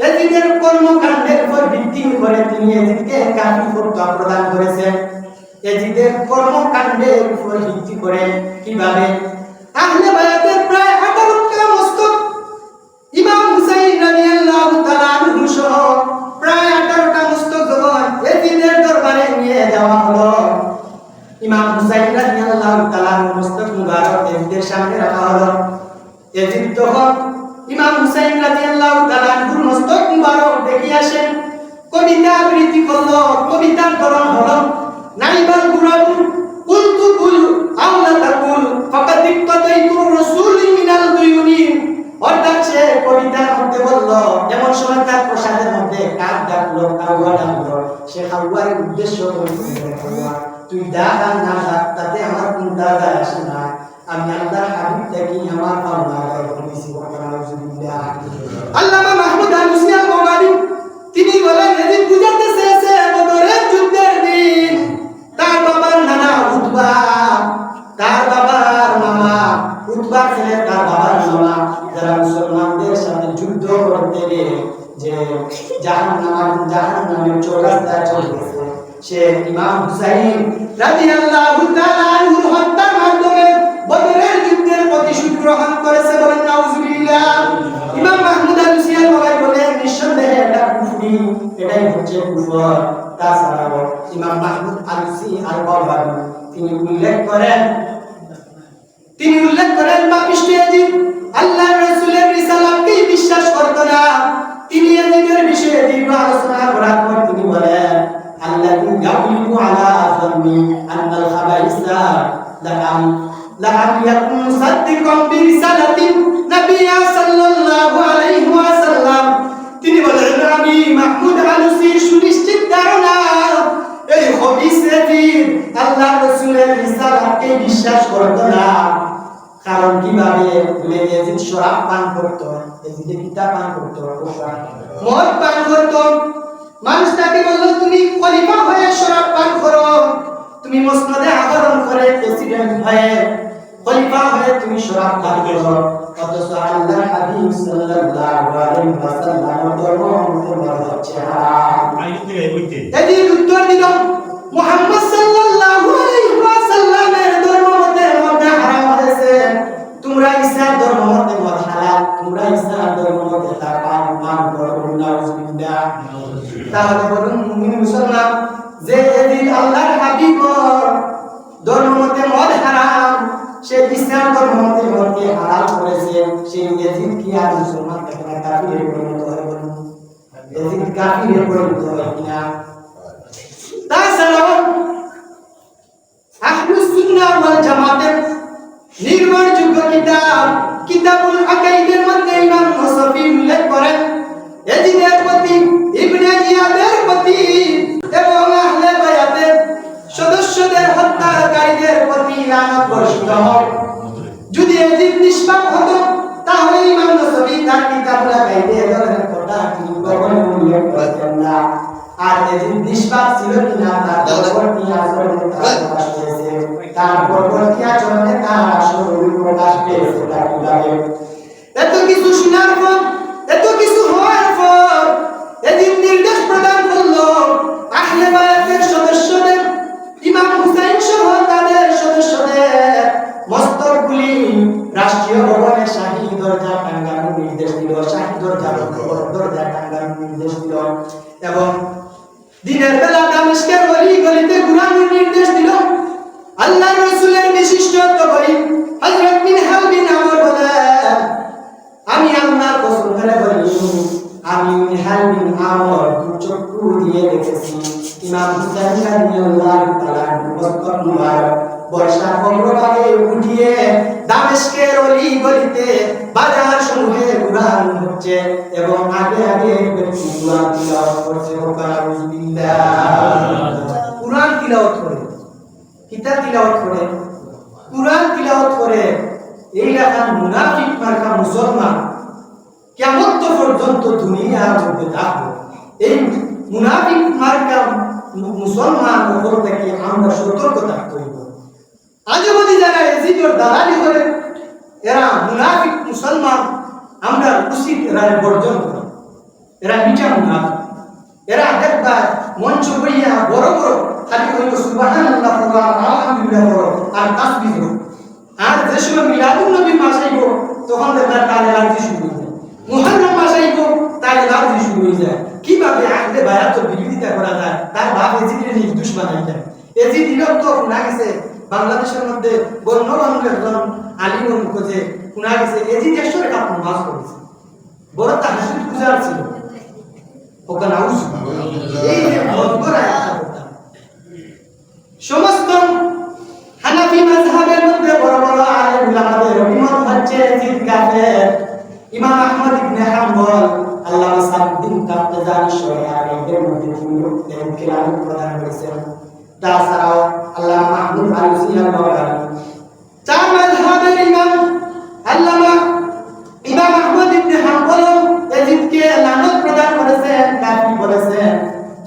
এজিদের কর্মকাণ্ডের উপর ভিত্তি করে তিনি এজিদকে কাফির ফতোয়া প্রদান করেছেন এজিদের কর্মকাণ্ডের উপর ভিত্তি করে কিভাবে আহলে বায়াতের প্রায় 18টা মস্তক ইমাম হুসাইন রাদিয়াল্লাহু তাআলা আনহু সহ প্রায় 18টা মস্তক যখন এজিদের দরবারে নিয়ে যাওয়া হলো ইমাম হুসাইন রাদিয়াল্লাহু তাআলা মস্তক মুবারক এজিদের সামনে রাখা হলো এজিদ তখন ইমাম হুসাইন রাদিয়াল্লাহু তাআলা আনহুর মস্তক মুবারক দেখি আসেন কবিতা আবৃত্তি করলো কবিতার ধরন হলো নাইবাল গুরাবু কুলতু কুল আওলা তাকুল ফাকাদ ইক্তাদাইতু রাসূলি মিনাল দুয়ুনি অর্থাৎ সে কবিতার মধ্যে বলল এমন সময় তার প্রসাদের মধ্যে কাক ডাকলো কাউয়া ডাকলো সে কাউয়ার উদ্দেশ্য করে তুই ডাক আর না ডাক তাতে আমার চিন্তা যায় আসে না আমি আল্লাহর হাবিব থেকে আমার পাওনা করেছি নাউজুবিল্লাহ আল্লামা মাহমুদ আলুসি আল-ওয়ারাবি তিনি বলেন এদিন বুঝাতে চেয়েছে বদরের যুদ্ধের দিন তার বাবার নানা উতবা তার বাবার মামা উতবা ছিলেন তার বাবার মামা যারা মুসলমানদের সাথে যুদ্ধ করতে গিয়ে যে জাহান্নামের চৌরাস্তায় চলে গেছে সে ইমাম হুসাইন রাদিয়াল্লাহু তাআলা আনহুর হত্যার মাধ্যমে বদরের যুদ্ধের প্রতিশোধ গ্রহণ করেছে বলেন নাউজুবিল্লাহ ইমাম মাহমুদ আলুসি আল-ওয়ারাবি বলেন নিঃসন্দেহে এটা কুফরি এটাই হচ্ছে কুফর তাছাড়াও ইমাম মাহমুদ আলুসি আল-ওয়ারাবি তিনি উল্লেখ করেন পাপিষ্ঠ এজিদ আল্লাহর রাসূলের রিসালাতকে বিশ্বাস করত না তিনি এজিদের বিষয়ে দীর্ঘ আলোচনা করার পর তিনি বলেন আল্লাযী ইয়াগলিবু আলা যান্নি আন্নাল খাবাইসা লাম ইয়াকুন মুসাদ্দিকান বিরিসালাতিন নাবিয়্যা সাল্লাল্লাহু আলাইহি ওয়াসাল্লাম তিনি বলেন আমি মাহমুদ আলুসি সুনিশ্চিত ধারণা এই খবিস এজিদ আল্লাহর রাসূলের রিসালাতকে বিশ্বাস করত না কারণ কিভাবে বলে এজিদ শরাব পান করত এজিদ কিতাব পান করত মদ পান করত মানুষ তাকে বলল তুমি খলিফা হয়ে শরাব পান করো তুমি মসনদে আহরণ করে প্রেসিডেন্ট হয়ে খলিফা হয়ে তুমি শরাব পান করো অথচ আল্লাহর হাবিব সাল্লাল্লাহু আলাইহি ওয়াসাল্লামের ধর্ম মত হচ্ছে হারাম এজিদ উত্তর দিল মুহাম্মদ সাল্লাল্লাহু আলাইহি ওয়াসাল্লামের ধর্ম মতে হারাম হয়েছে তোমরা ঈসার ধর্ম মতে মত হালাল তোমরা ঈসার ধর্ম মতে তা পান করো নাউজুবিল্লাহ তাহলে বলুন মুমিন মুসলমান যে এদিন আল্লাহর হাবিবর ধর্ম মতে মদ হারাম সে ইসলাম ধর্ম মতে মদকে হালাল করেছে সেই এজিদ কি আর মুসলমান থেকে কাফিরে পরিণত হয় বলুন এজিদ কাফিরে পরিণত হয় কিনা তাছাড়াও আহলুস সুন্নাহ ওয়াল জামাতের নির্ভরযোগ্য কিতাবুল আকাইদের মধ্যে ইমাম মুসাফি উল্লেখ করেন এজিদের প্রতি ইবনে জিয়াদের প্রতি এবং আহলে বায়াতের সদস্যদের হত্যাকারীদের প্রতি লানত বর্ষিত হয় যদি এজিদ নিষ্পাপ হতো তাহলে ইমাম মুসাফি তার কিতাবুল আকাইদে এ ধরনের কথা এজিদ নিষ্পাপ ছিল কিনা তার পরবর্তী আচরণে তার প্রকাশ পেয়েছে। তার পরবর্তী আচরণে তার আসল প্রকাশ পেয়েছে। তার কিভাবে এত কিছু শোনার পর, এত কিছু হওয়ার পর এজিদ নির্দেশ প্রদান করলো আহলে বায়াতের সদস্যদের, ইমাম হুসাইন সহ তাদের সদস্যদের মস্তকগুলি রাষ্ট্রীয় ভবনে শাহী দরজা টাঙ্গানোর নির্দেশ দিল। শাহী দরজা টাঙ্গানোর নির্দেশ দিল এবং দিনের বেলা দামেস্কের গলিতে ঘুরানোর নির্দেশ দিল। আল্লাহর রাসূলের বিশিষ্ট কবি হযরত মিনহাল বিন আমর বলেন, আমি আল্লাহর কসম করে বলি, আমি মিনহাল বিন আমর চক্ষু দিয়ে দেখেছি ইমাম হুসাইন রাদিয়াল্লাহু তাআলা মস্তক মুবারক বর্ষা অগ্রভাগে উঠিয়ে দামেস্কের গলিতে বাজার সমূহে ঘুরানো হচ্ছে এবং আগে আগে কুরআন তিলাওয়াত করছে। কুরআন তিলাওয়াত করে, কিতাব তিলাওয়াত করে, কুরআন তিলাওয়াত করে এই রাখান মুনাফিক মার্কা মুসলমান কিয়ামত পর্যন্ত দুনিয়ার মধ্যে থাকবে। এই মুনাফিক মার্কা মুসলমান উপর থেকে আমরা সতর্ক থাকতে হইব। আজবাদী যারা এজিদের দালালি করে এরা মুনাফিক মুসলমান, আমরা উচিত এরা বর্জন করি। এরা মিঠা মুনাফিক, এরা দেখবা মঞ্চ করিয়া বড় বড় খালি হইল সুবহানাল্লাহ আলহামদুলিল্লাহ আর তাসবিহ, আর যে সময় মিলাদুন নবী মাস আইব তখন দেখবা তার এলার্জি শুরু হয়ে যায়। মুহররম মাস আইব তার এলার্জি শুরু হয়ে যায়। কিভাবে আহলে বায়াতের বিরোধিতা করা যায়? তার ভাব এজিদের নির্দোষ বানাই যায়। এজিদ তো শোনা গেছে বাংলাদেশের মধ্যে গণ্যমান্য একজন আলিম মুখে শোনা গেছে এজিদ 100 টাকা নামাজ পড়েছে, বড় তাহাজ্জুদ গুজার ছিল। ওখানে আউস এই যে বড় একটা কথা, সমস্ত হানাফি মাযহাবের মধ্যে বড় বড় আলেম উলামাদের অভিমত হচ্ছে এজিদ কাফের। ইমাম আহমদ ইবনে হাম্বল, আল্লামা সাদউদ্দিন তাফতাজানি শরীআতের মধ্যে তিনি কেলাম প্রদান করেছেন। তাছাড়াও আল্লামা মাহমুদ আলুসি আল-বাগানি, চার মাযহাবের ইমাম আল্লামা ইমাম আহমদ ইবনে হাম্বল এজিদকে লানত প্রদান করেছেন, কাফির বলেছেন।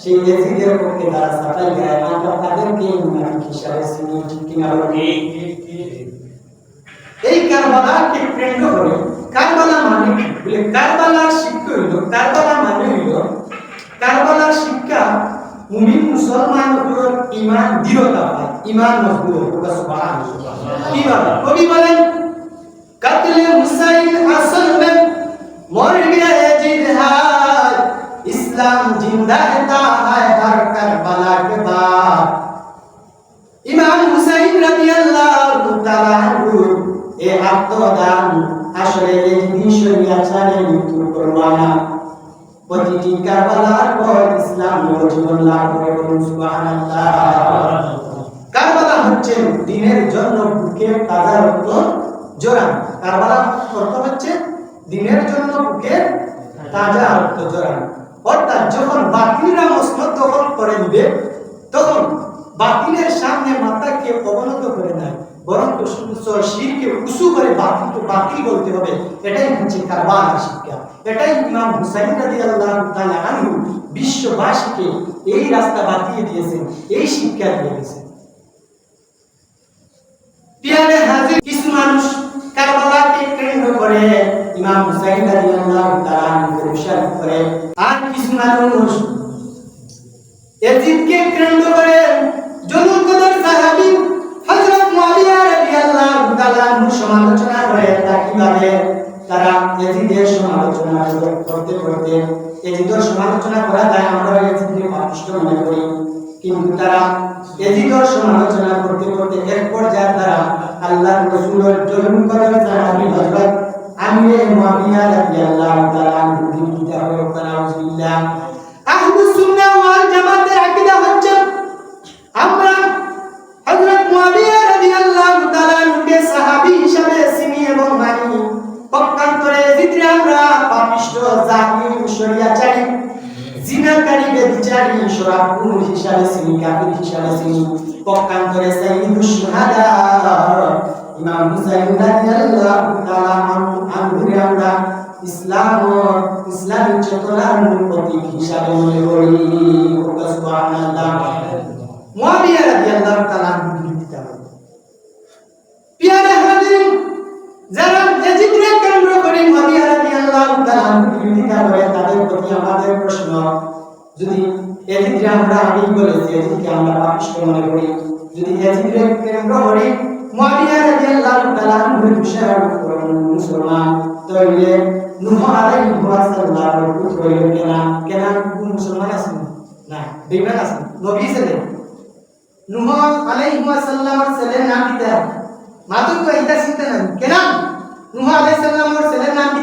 সেই এজিদের পক্ষে তারা সাফাই গায়, আমরা তাদেরকে মুনাফিক হিসাবে চিনি। ঠিক কিনা বলুন? এই কারবালাকে কেন্দ্র করে কারবালা মানে বলে কারবালার শিক্ষা হইল, কারবালা মানে হইল কারবালার শিক্ষা মুমিন মুসলমান উপর ঈমান দৃঢ়তা পায়, ঈমান মজবুত হয়। সুবহানাল্লাহ। কিভাবে? কবি বলেন, কাতলে হুসাইন আসল মে মর গয়া এজিদ হায়, ইসলাম জিন্দা रहता है हर करबला के बाद। ইমাম হুসাইন রাদিয়াল্লাহু তাআলা আনহু এই আত্মদান আসলে এই শরীয়তের মৃত্যুর পরোয়ানা। প্রতিটি কারবালার পর ইসলাম জীবন লাভ করে। সুবহানাল্লাহ। কারবালা হচ্ছে দ্বীনের জন্য বুকের তাজা রক্ত জোড়ানো। কারবালা অর্থ হচ্ছে দ্বীনের জন্য বুকের তাজা রক্ত জোড়ানো। অর্থাৎ যখন বাতিলরা মসনদ দখল করে নিবে তখন বাতিলের সামনে মাথাকে অবনত করে নেয়, বরং শিরকে উঁচু করে বাতিলকে বাতিল বলতে হবে। এটাই হচ্ছে কারবালার শিক্ষা। এটাই ইমাম হুসাইন রাদিয়াল্লাহু তাআলা আনহু বিশ্ববাসীকে এই রাস্তা বাতিয়ে দিয়েছেন, এই শিক্ষা দিয়ে গেছেন। পিয়ারে হাজির, কিছু মানুষ কারবালাকে কেন্দ্র করে ইমাম হুসাইন রাদিয়াল্লাহু তাআলা আনহুকে উৎসাহিত করে, আর কিছু মানুষ এজিদকে কেন্দ্র করে জুলুল কদর সাহাবী হযরত মুআবিয়া রাদিয়াল্লাহু তাআলা আনহু সমালোচনা করে। তা কিভাবে? তারা এজিদের সমালোচনা করতে করতে, এজিদের সমালোচনা করা যায়, আমরা এজিদকে পাপিষ্ঠ মনে করি, কিন্তু তারা এজিদের সমালোচনা করতে করতে এক পর্যায়ে তারা আল্লাহর রাসূলের জুলুল কদর সাহাবী হযরত আমিরে মুআবিয়া রাদিয়াল্লাহু তাআলা আনহু বিরোধিতা করে। নাউযুবিল্লাহ। আহলুস সুন্নাহ ওয়াল জামাতের আকীদা হচ্ছে আমরা হযরত মুআবিয়া রাদিয়াল্লাহু তাআলা আনহুকে সাহাবী হিসেবে চিনি এবং মানি। পক্ষান্তরে এজিদকে আমরা পাপিষ্ঠ, জালিম, শরিয়াতচারী, জিনাকারী, ব্যভিচারী, শরাবখোর হিসাবে চিনি, কাফির হিসাবে চিনি। পক্ষান্তরে সাইয়্যিদুশ শুহাদা ইমাম হুসাইন রাদিয়াল্লাহু তাআলা আনহুকে আমরা ইসলামী চেতনার প্রতীক হিসাবে মনে করি। সুবহানাল্লাহ। মুয়াবিয়া রাদিয়াল্লাহু তাআলা পিয়ারে হাজির যারা ইয়াজিদকে কেন্দ্র করে মুয়াবিয়া রাদিয়াল্লাহু তাআলা বিরোধিতা করে তাদের প্রতি আমাদের প্রশ্ন, যদি ইয়াজিদকে আমরা আগেই বলেছি ইয়াজিদকে আমরা পাপিষ্ঠ মনে করি, যদি ইয়াজিদকে কেন্দ্র করে মুয়াবিয়া রাদিয়াল্লাহু তাআলা মুসলমান তাহলে নূহ আলাইহিস সালামের পুত্র কেনান মুসলমান আছেন না, বেঈমান আছেন, নবী ছিলেন। নূহ আলাইহিস সালামের ছেলের নাম কি? মাতুক তো এটা চিন্তা নাই। কেনান, নূহ আলাইহিস সালামের ছেলের নাম কি?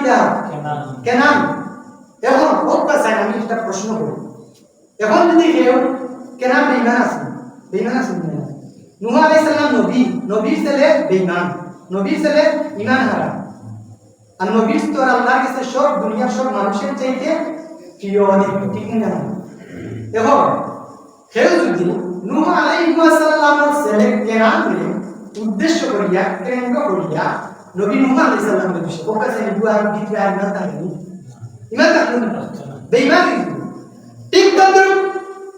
কেনান। এখন ওটা চাই আমি একটা প্রশ্ন করি, এখন যদি কেউ কেনান বেঈমান আছেন, বেঈমান আছেন না? নূহ আলাইহিস সালাম নবী, নবীর ছেলে বেঈমান, নবীর ছেলে ঈমান হারা। আর নবীর তো আল্লাহর কাছে সব দুনিয়ার সব মানুষের চাইতে প্রিয়, ঠিক না? দেখো কেউ যদি নূহ আলাইহিস সালামের ছেলে কেনানকে উদ্দেশ্য করিয়া কেন্দ্র করিয়া নবী নূহ আলাইহিস সালামের বিষয়ে ওকে সে দুয়ার ভিতরে আর না থাকে ইমান থাকে না, বেঈমান। ঠিক তদ্রুপ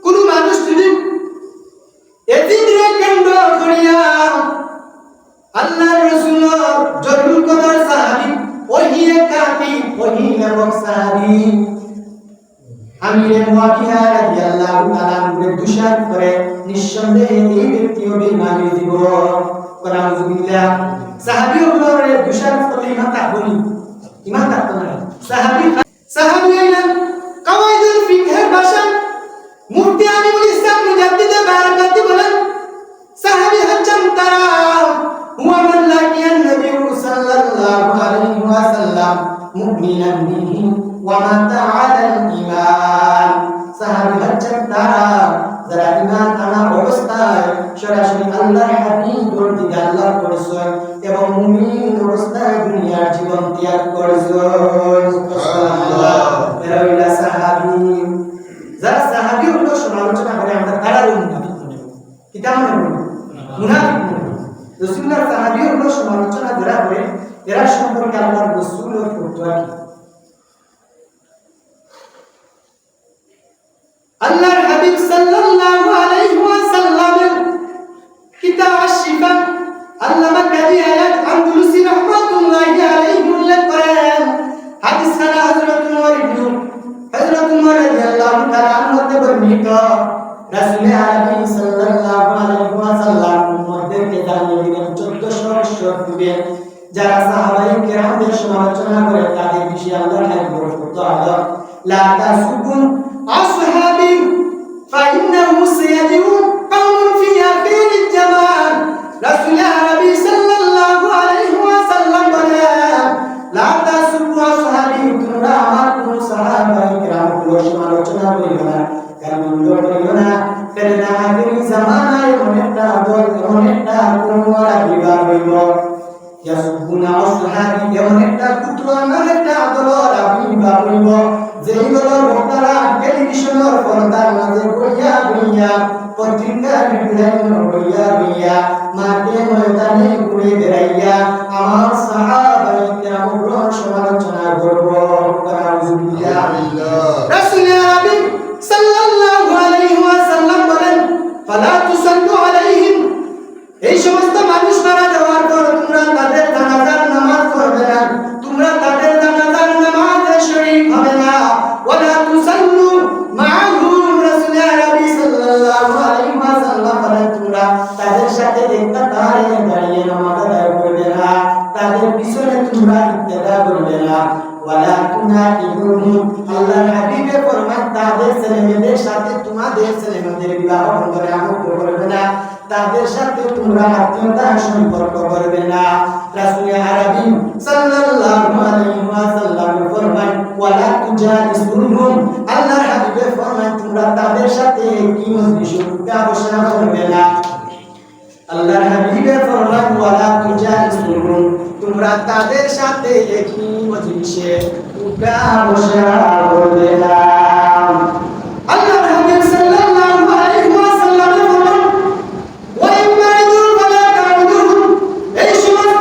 কোন মানুষ যদি এদিকে কেন্দ্র করিয়া আল্লাহর রাসূলের জরুল কদর সাহাবী ওহিয়ে কাফি ওহিয়ে এবং সাহাবী আমিরে মুয়াবিয়া রাদিয়াল্লাহু তাআলা কে দুশার করে নিঃসন্দেহে এই ব্যক্তিও বেঈমানি জীব করা উজবিল্লাহ। সাহাবী হলরে দুশার করে ইমান থাকবনি, ইমান থাকতো না। সাহাবী হইলেন কাওয়াইদুল ফিকহের ভাষা মুফতি আমিনুল ইসলাম মুজাদ্দিদ বারাকাতি বলেন সাহাবী হচ্ছেন তারা হুয়া মান লাকিয়ান নবী সাল্লাল্লাহু আলাইহি ওয়াসাল্লাম মুমিনান বিহি ওয়া মাতা আলাল ঈমান। সাহাবী হচ্ছেন তারা যারা ঈমান আনা অবস্থায় সরাসরি আল্লাহর হাবিবের দিকে আল্লাহর পরিচয় এবং মুমিন অবস্থায় দুনিয়ার জীবন ত্যাগ করেছেন। সুবহানাল্লাহ। এরা হইল সাহাবী। যারা সাহাবী হলো সমালোচনা করে আমরা তারা মুনাফিক মনে করি, কিতাব মনে করি মুনাফিক মনে করি। রাসূলুল্লাহ সাহাবী হলো সমালোচনা যারা করে এরা সম্পর্কে আল্লাহর রাসূলের ফতোয়া কি? আল্লাহর হাবিব সাল্লাল্লাহু আলাইহি ওয়াসাল্লামের কিতাব আশ-শিফা আল্লামা কাজী আয়াত আনদালুসী রাহমাতুল্লাহি আলাইহি উল্লেখ করেন হাদিস খানা হযরত উমর রাদিয়াল্লাহু তাআলা আনহু হতে বর্ণিত রাসূল আরবি সাল্লাল্লাহু আলাইহি ওয়াসাল্লাম মধ্যে জানিয়ে দিলেন 1400 বছর পূর্বে যারা সাহাবায়ে কেরামদের সমালোচনা করে তাদের বিষয়ে আল্লাহর হাবিবের ফতোয়া হলো লা তাসুবু আসহাবি ফাইন্নাহু সায়াদিউ কওমুন ফি আখিরিজ জামান। রাসূল আরবি সাল্লাল্লাহু আলাইহি ওয়াসাল্লাম বলেন লা তাসুবু আসহাবি, তোমরা আমার কোন সাহাবায়ে কেরামদের সমালোচনা করিও না, কারণ করিও না, কারণ আখিরি জামানায় অনেকটা দল অনেকটা কোমরা বিবাহ হইব। ইয়াসুবুনা আসহাবি এমন একটা পুত্র অনেকটা দল বিবাহ হইব যেগুলো বক্তারা টেলিভিশনের পর্দার মাঝে বইয়া বইয়া পত্রিকার বিজ্ঞাপন বইয়া বইয়া মাঠে ময়দানে ঘুরে বেড়াইয়া আমার সাহাবায়ে কেরামের সমালোচনা করব। আলহামদুলিল্লাহ। রাসূল আরবি সাল্লাল্লাহু আলাইহি ওয়াসাল্লাম বলেন ফালা তুসাল্লু আলাইহিম, এই সমস্ত মানুষ মারা যাওয়ার পর তোমরা তাদের জানাজার নামাজ পড়বে না, তোমরা তাদের জানাজার নামাজে শরীক হবে না। ওয়ালা তুসাল্লু মাআহুম, রাসূল আরবি সাল্লাল্লাহু আলাইহি ওয়াসাল্লাম বলেন তোমরা তাদের সাথে একটা দাঁড়িয়ে নামাজ আদায় করবে না, তাদের পিছনে তোমরা ইক্তেদা করবে না। ওয়ালা তুনাকিহুম, আল্লাহর হাবিবে ফরমান তাদের ছেলেমেয়েদের সাথে তোমাদের ছেলেমেয়েদের বিবাহ বন্ধনে আমল করবে না, তাদের সাথে তোমরা আত্মীয়তা সম্পর্ক করবে না। রাসূল আরবি সাল্লাল্লাহু আলাইহি ওয়াসাল্লাম ফরমান ওয়ালা তুজালিসুহুম, আল্লাহর হাবিবে ফরমান তোমরা তাদের সাথে কি মজলিসে বসা করবে না। আল্লাহর হাবিবে ফরমান ওয়ালা তুজালিসুহুম, তোমরা তাদের সাথে একই মজলিসে উঠা বসা করবে না। আল্লাহর হাবিব সাল্লাল্লাহু আলাইহি ওয়াসাল্লাম ফরমান ওয়া ইমারিদুল ফালা তাউদুহুম, এই সমস্ত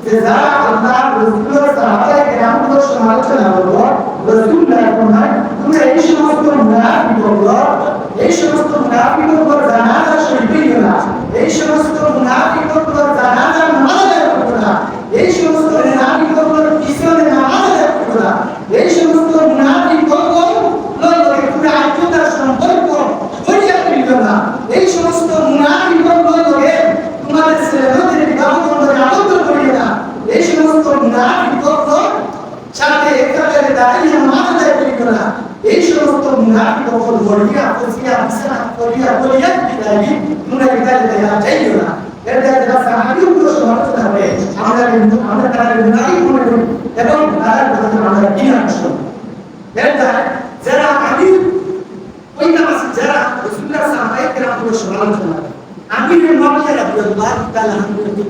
যে যারা আল্লাহ রাসূলের সাহাবায়ে কেরামদের সমালোচনা করলো, রাসূলুল্লাহ ফরমান তোমরা এই সমস্ত মুনাফিকগুলো, এই সমস্ত মুনাফিকগুলোর জানাজা শরীফ দিও না, এই সমস্ত মুনাফিকগুলোর জানাজা নামাজ পড়ো না, এই সমস্ত মুনাফিকগুলোর পিছনে নামাজ পড়ো না, এই সমস্ত মুনাফিকগুলোর লগে তোমরা আত্মীয়তার সম্পর্ক গড়িয়া তুলিও না, এই সমস্ত মুনাফিকগুলোর লগে তোমাদের ছেলেমেয়েদের বিবাহ বন্ধনে আবদ্ধ করিও না, এই সমস্ত মুনাফিকগুলোর সাথে একসাথে দাঁড়িয়ে নামাজ আদায় করিও না, এই সমস্ত মুনাফিকগুলো গড়িয়া ফসিয়া বিছানা করিয়া করিয়া বিদায়ী তোমরা বিদায় দেয়া যাইও না। এটা যারা সাহাবীগুলো সমালোচনা করে আমরা তাদের মুনাফিক মনে করি এবং তাদের কথা আমরা ঘৃণা করি। এটা যারা আমির ওই নামাজ যারা রাসূলুল্লাহ সাহাবায়ে কেরামদের সমালোচনা করে, আমিরের মুআবিয়া রাদিয়াল্লাহু তাআলা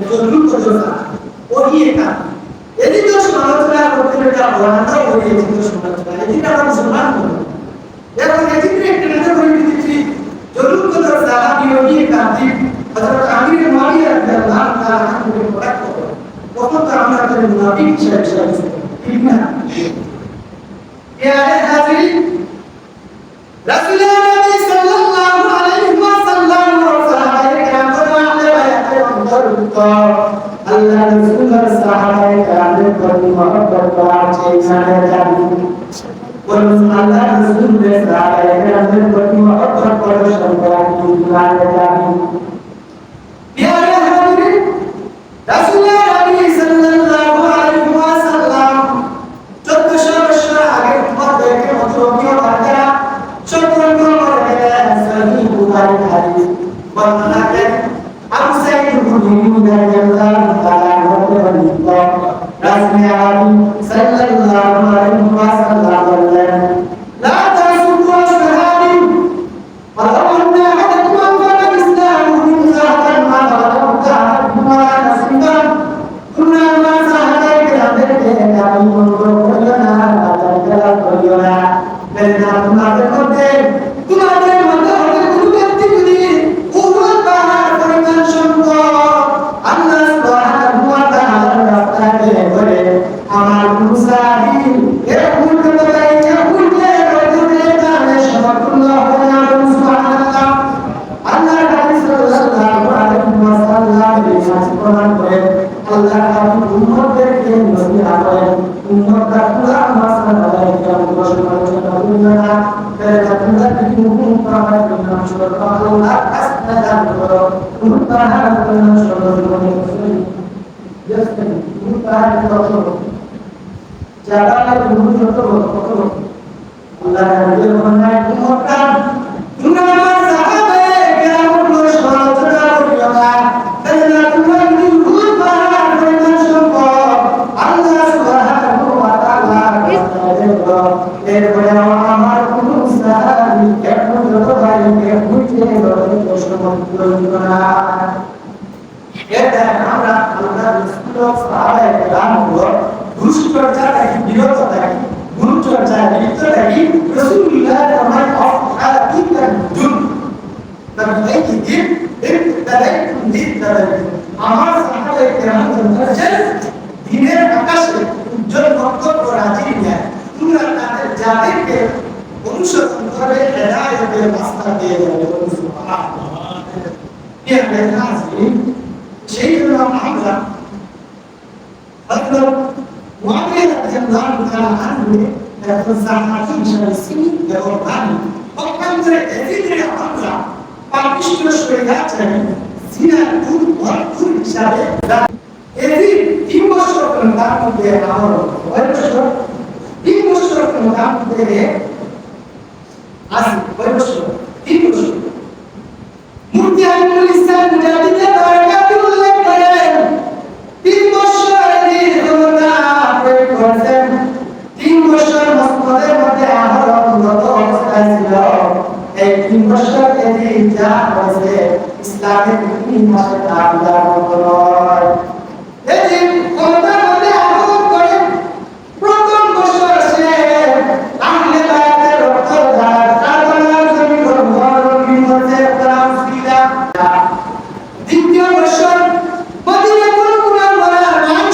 জরুর কথা ওই একা এদিকে সমালোচনা করতে এটা বলাটা ওই এদিকে সমালোচনা এদিকে আমরা মুসলমান করি এখন এদিকে একটা নজর করে দিচ্ছি জরুর কথা সাহাবী ওই একা ঠিক হযরত আমিরের মুআবিয়া রাদিয়াল্লাহু তাআলা আমাদের পড়া করে তখন তো আমরা তাদের মুনাফিক হিসেবে ঠিক না প্যারে হাজির রাসূলুল্লাহ নবী সাল্লাল্লাহু আলাইহি ওয়াসাল্লাম ওয়া সাহাবায়ে কেরামদের বায়াতে অন্তর্ভুক্ত আল্লাহ রাসূলের সাহাবায়ে কেরামদের প্রতি মহব্বত করার চেয়ে জানি বলুন আল্লাহ রাসূলের সাহাবায়ে কেরামদের প্রতি মহব্বত প্রদর্শন করার চেয়ে জানি প্যারে হাজির রাসূলুল্লাহ নবী সাল্লাল্লাহু আলাইহি ওয়াসাল্লাম 1400 বছর আগে উম্মতদেরকে মতলবীয় বার্তা চক্রান্ত করে সহিহ বুখারী হাদিস বর্ণনা করেন আবু সাঈদ খুদরি রাদিয়াল্লাহু তাআলা হতে বর্ণিত রাসূলুল্লাহ সাল্লাল্লাহু আলাইহি ওয়াসাল্লাম বলেন লা তাসুবু আসহাবি ওয়ালাউ আন্না আহাদাকুম আনফাqa ইসলামু মিন যাহাবান মা বালাগু তা'আলামুনা নাসিবান কুননা মা সাহাবায়ে কেরামদেরকে আমি বলবো করিও না তাদের করিও না বেদনা তোমাদের মধ্যে হবে কোনো ব্যক্তি যদি উহুদ পাহাড় পরিমাণ সম্পদ আল্লাহ সুবহানাহু ওয়া তাআলার রাস্তায় করে আমার মুসাফির এর উল্টো লাগাইয়া উল্টে রোদে তাহলে সমতুল্য হবে না সুবহানাল্লাহ আল্লাহ নবী সাল্লাল্লাহু আলাইহি ওয়াসাল্লাম এই হাদিস প্রমাণ করে আল্লাহ তাআলা উম্মতদেরকে নসিহত করেন উম্মতরা পুরা মাসআলা আলাইহিম প্রশ্ন করেন না তারা তোমরা কি মুমিন পাওয়ার জন্য শুকর করো না আসনা করো মুতাহার করো শুকর করো জাস্ট মুতাহার করো যারা মুমিন হতো কত আল্লাহ নবীর ফরমান উম্মতরা তোমরা আমার সাহাবায়ে কেরামদের সমালোচনা করিও না তাহলে তোমরা নির্ভুল পাহাড় পরিমাণ সম্পদ আল্লাহ সুবহানাহু ওয়া তাআলা এরপরে আমার কোনো সাহাবী এখন যত ভাইকে বুঝে বলে প্রশ্ন করতে না এটা আমরা আল্লাহ রাসূলুল্লাহ সাহাবায়ে কেরামগুলো ঘুষচর্চা থেকে বিরত থাকি ঘুষচর্চা লিপ্ত থাকি রাসূলুল্লাহ ফরমান আফআলা জুন তবে এই দিন দিন আমার সাহাবায়ে কেরাম বলেছেন দিনের আকাশে উজ্জ্বল নক্ষত্র রাজি নেয় তোমরা তাদের যাদেরকে অনুসরণ করে হেদায়েতের রাস্তা দিয়ে যাবে সুবহানাল্লাহ এই হাদিস সেই জন্য আমরা হযরত মুআবিয়া রাদিয়াল্লাহু তাআলা আনহু এখন সাহাবী হিসেবে ব্যবহার অকান্তরে এদিকে আমরা পাপিষ্ঠ শরীয়তের জিনার দুধ ভরপুর হিসাবে এদিকে 3 বছর তার মধ্যে আমার বয়স 3 বছর তার মধ্যে আসি বয়স 3 বছর মুফতি আমিনুল ইসলাম মুজাহিদে বারাকাতুল উল্লেখ করেন 3 বছর এর ঘটনা প্রয়োগ করেছেন 3 বছর মসজিদের মধ্যে আহরণগত অবস্থায় ছিল এই 3 বছর এদিন যা হয়েছে ইসলামের 3 মাসে তার মতো নয় এদিন ক্ষমতার মধ্যে আহরণ করে প্রথম বছর সে আহলে বায়াতের অর্থ দ্বারা কারবালার জমি গর্ভরী হতে প্রাণ ছিলা দ্বিতীয় বছর মদিনাতুল মুনাওয়ারার মান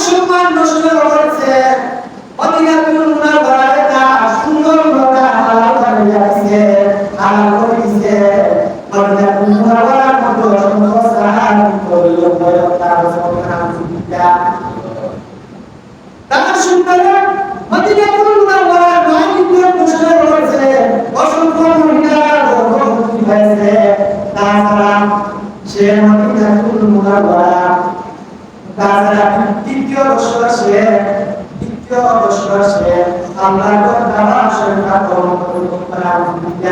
বর্ষে দ্বিতীয় বছর সে আল্লাহর কাবা শরীফ আক্রমণ করা উচিত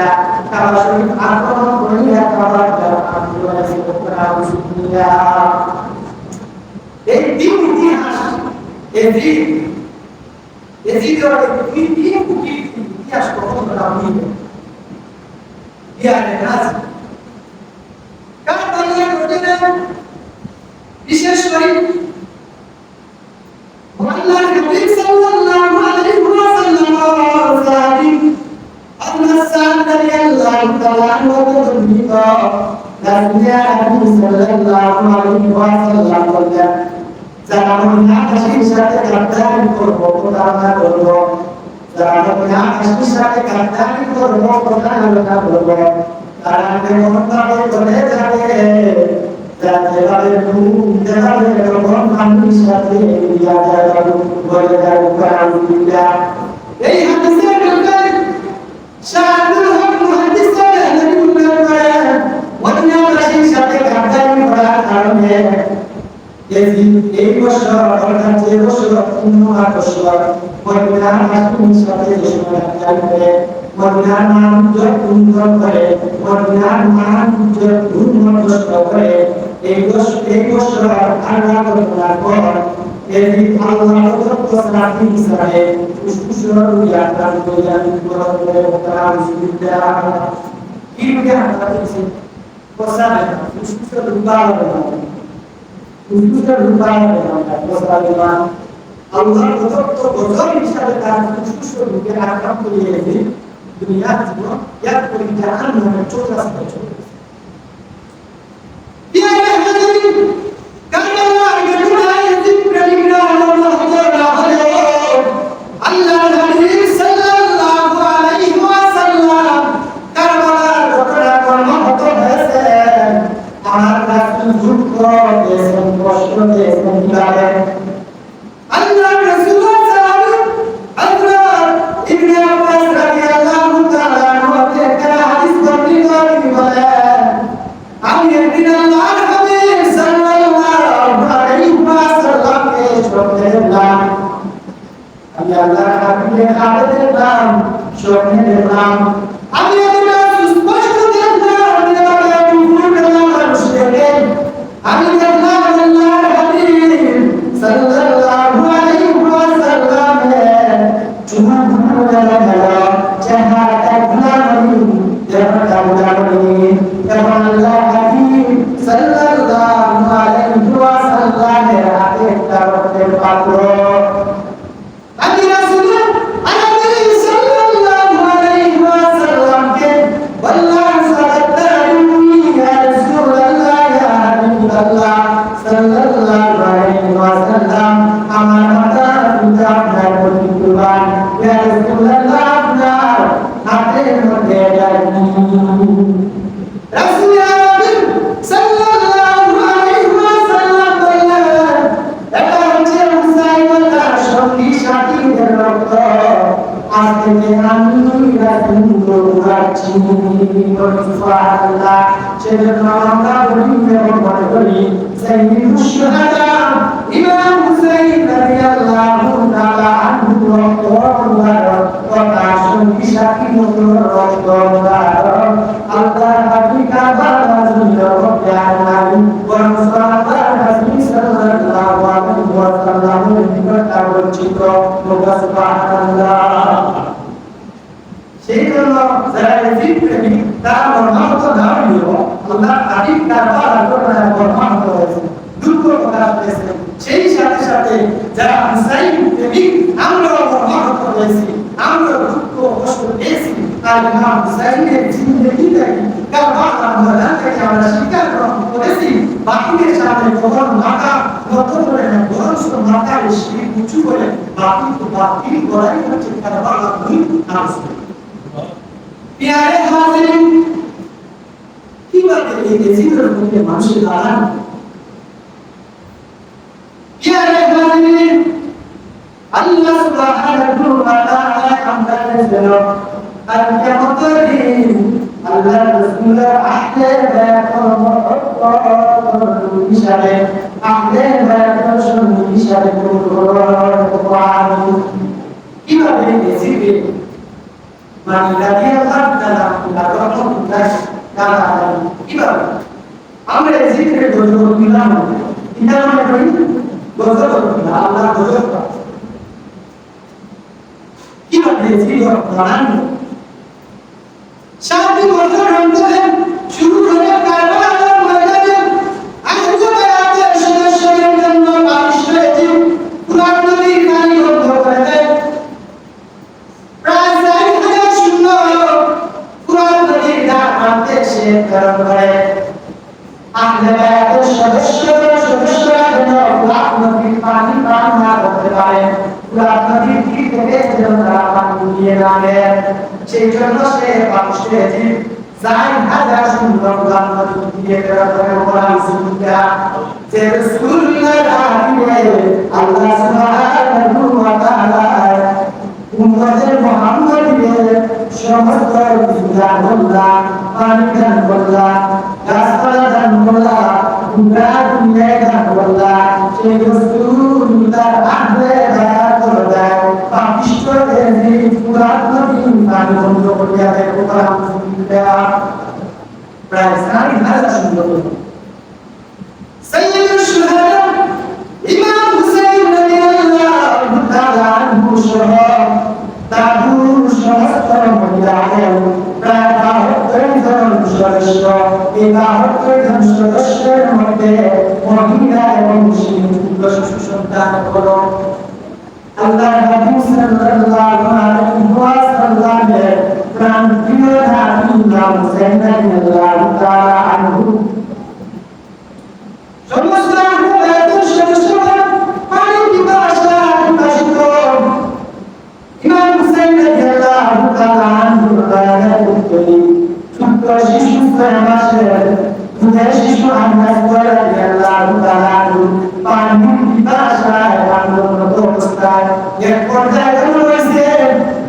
কাবা শরীফ আক্রমণ করিয়া কাবার আক্রমণ করা উচিত এই তিন ইতিহাস এজিদের তিন ইতিহাস কখন করা হইবে ইয়ারে নাজ কারবালার ঘটনা বিশেষ করে আল্লাহর হাবিব সাল্লাল্লাহু আলাইহি ওয়াসাল্লাম জালিম আন-নাসান রাদিয়াল্লাহু তাআলা আনহু বর্ণিত রাসূলুল্লাহ সাল্লাল্লাহু আলাইহি ওয়াসাল্লাম বলেন যারা মহিলা হাসির সাথে গাদ্দারি করবো প্রতারণা করবো যারা মহিলা হাসির সাথে গাদ্দারি করবো প্রতারণা করবো তারা এমন ভাবে চলে যাবে যাতে তাদের ঘুম দেখাবে এরকম হাসির সাথে ইয়া যায় বলে যায় আলহামদুলিল্লাহ এই হাদিসের ব্যাপারে শাহুল হক মুহাদ্দিস সাহেব উল্লেখ করেন মহিলা হাসির সাথে গাদ্দারি করার কারণে এই বছর অর্থাৎ যে বছর 3 বছর মদিনার হাসির সাথে যে সময় যাবে মদিনার নাম উজ্জ্বল করে মদিনার নাম উন্নত করে এই বছর আল্লাহ করার পর এই আল্লাহ প্রদত্ত সাথী হিসাবে সুসুর ইয়াত্রা করিয়ান করে তারা সুবিধা কি জ্ঞান আছে কোসাবে সুসুর উদাহরণ Usual rupanya dengan dosa lima. Allah betul betul bisa dengan usul mungkin akan menjadi dunia semua yang pekerjaan mencoba saja. Dia hadirin karena Allah kita yang berlindung Allah Allah Nabi sallallahu alaihi wasallam Karbala dokter korban hasan amar rasul jukko desen kosho desen dilare Allah Rasulullah sallallahu Hazrat Ibn Abbas radhiyallahu ta'ala anhu kara hadis berriwayat bolayan আমি একদিন আল্লাহর হাবিব সাল্লাল্লাহু আলাইহি ওয়াসাল্লাম কে স্বপ্নে দেখলাম আমি আল্লাহর হাবিবের হাতে দেখলাম স্বপ্নে দেখলাম আমি এটা সুস্পষ্ট দেখলাম আমি দেখলাম আল্লাহর হাবিব সাল্লাল্লাহু আলাইহি ওয়াসাল্লাম চুমা ধুলা গেল চেহারাটা গুলামি চেহারাটা গুলামি এবং আল্লাহর হাবিব সাল্লাল্লাহু আলাইহি ওয়াসাল্লামের হাতে একটা রক্তের পাত্র আমি রাসূলুল্লাহ আলাইহি সাল্লাল্লাহু আলাইহি ওয়াসাল্লামকে বললাম সাল্লাল্লাহু ইয়া রাসূলুল্লাহ ইয়া হাবিবাল্লাহ সাল্লাল্লাহু আলাইহি ওয়াসাল্লাম আমার মাতা পিতা আপনার প্রতি কুরবান ইয়া রাসূলুল্লাহ আপনার হাতের মধ্যে রাখি রাসূলুল্লাহ সাল্লাল্লাহু আলাইহি ওয়াসাল্লাম বললেন এটা হচ্ছে মুসাইলমার সঙ্গী সাথীদের রক্ত আজ থেকে আমি রাসূলুল্লাহ সুবহানাল্লাহ সেজন্য আমরা বলি এবং মনে করি সাইয়্যিদুশ শুহাদা ইমাম হুসাইন রাদিয়াল্লাহু তাআলা আনহু কথা সঙ্গী সাথীদের রক্ত আল্লাহর হাবিব কারবালার জন্য জ্ঞান বরং সাহাবার রাসূল সাল্লাল্লাহু আলাইহি ওয়াসাল্লামের নিকট আলোচিত সুবহানাল্লাহ সেই জন্য যারা ইয়াজিদ প্রেমী তারা মর্মাহত না হলেও আল্লাহর হাবিব কারবালার ঘটনায় মর্মাহত হয়েছে দুঃখ প্রকাশ করেছে সেই সাথে সাথে যারা হুসাইন প্রেমিক আমরাও মর্মাহত হয়েছি আমরা দুঃখ কষ্ট পেয়েছি আর ইমাম হুসাইনের জিন্দেগিটাকে কারবালার ময়দানটাকে আমরা স্বীকার করেছি বাকিদের সামনে কখনো মাথা নত করে না বরং মাথা শির উঁচু করে বাকি করাই হচ্ছে কারবালার নাম প্যারে হাজিরিন কিভাবে এই জিন্দের মধ্যে মানুষের দাঁড়ান প্যারে হাজিরিন আল্লাহ সুবহানাহু ওয়া তাআলা আমাদের জন্য আর কিয়ামতের দিন আল্লাহ রাসূলের আহলে বাইত হিসাবে আহলে বাইত সঙ্গী হিসাবে কোরআন কিভাবে এসেছে মানে রাদিয়াল্লাহু তাআলা কিভাবে আমরা জিকিরে গজল দিলাম এটা আমরা করি গজল আল্লাহ গজল কিভাবে জিকির করেন শান্তি গজল রমজান শুরু করে কারবালার ময়দানে আজকে বায়াতের সদস্যদের জন্য পালিশ হয়েছে কুরআন নবীর বাণী বন্ধ করে দেয় প্রায় 4,000 শূন্য কুরআন নবীর গান মানতে সে কারণ করে আহলে বায়াতের সদস্যরা যেন কুরআন নবীর পানি পান না করতে পারে কুরআন নবীর কি থেকে যেন তারা পানি নিয়ে না নেয় সেই জন্য সে পালিশ হয়েছে 4,000 শূন্য কুরআন নবী দিয়ে করে কোরআন সুন্নাহ যে রাসূলুল্লাহ দিয়ে আল্লাহ সুবহানাহু ওয়া তাআলা উম্মতের মুহাম্মাদের সমস্ত বিধান বললাম পানি দান বললাম গাছপালা দান বললাম দুনিয়া দান বললাম সেই রাসূলুল্লাহ আহলে বায়াত দেয় পাকিস্তানের যে কুরআন নবী পানি বন্ধ করে দেয় কোরআন সুন্নাহ প্রায় 4,000 সুন্দর সাইয়্যিদুশ শুহাদা ইমাম হুসাইন রাদিয়াল্লাহু তাআলা আনহু সহ তাবুর সমস্ত মহিলাদের প্রায় 72 জন সদস্য এই 72 জন সদস্যের মধ্যে মহিলা এবং শিশু সন্তান হলো আল্লাহ নবী সাল্লাল্লাহু আলাইহি ওয়াসাল্লামের প্রাণপ্রিয় নবী ইমাম হুসাইন রাদিয়াল্লাহু তাআলা আনহু সমস্ত সদস্যরা পানি পিপাসা পিপাসিত ইমাম হুসাইন রাদিয়াল্লাহু তাআলা আনহু ছোট্ট শিশু 6 মাসের দুধের শিশু আনাস রাদিয়াল্লাহু তাআলা আনহু পানি পিপাসায় আন্দোলনত অবস্থায় এক পর্যায়ে এমন হয়েছে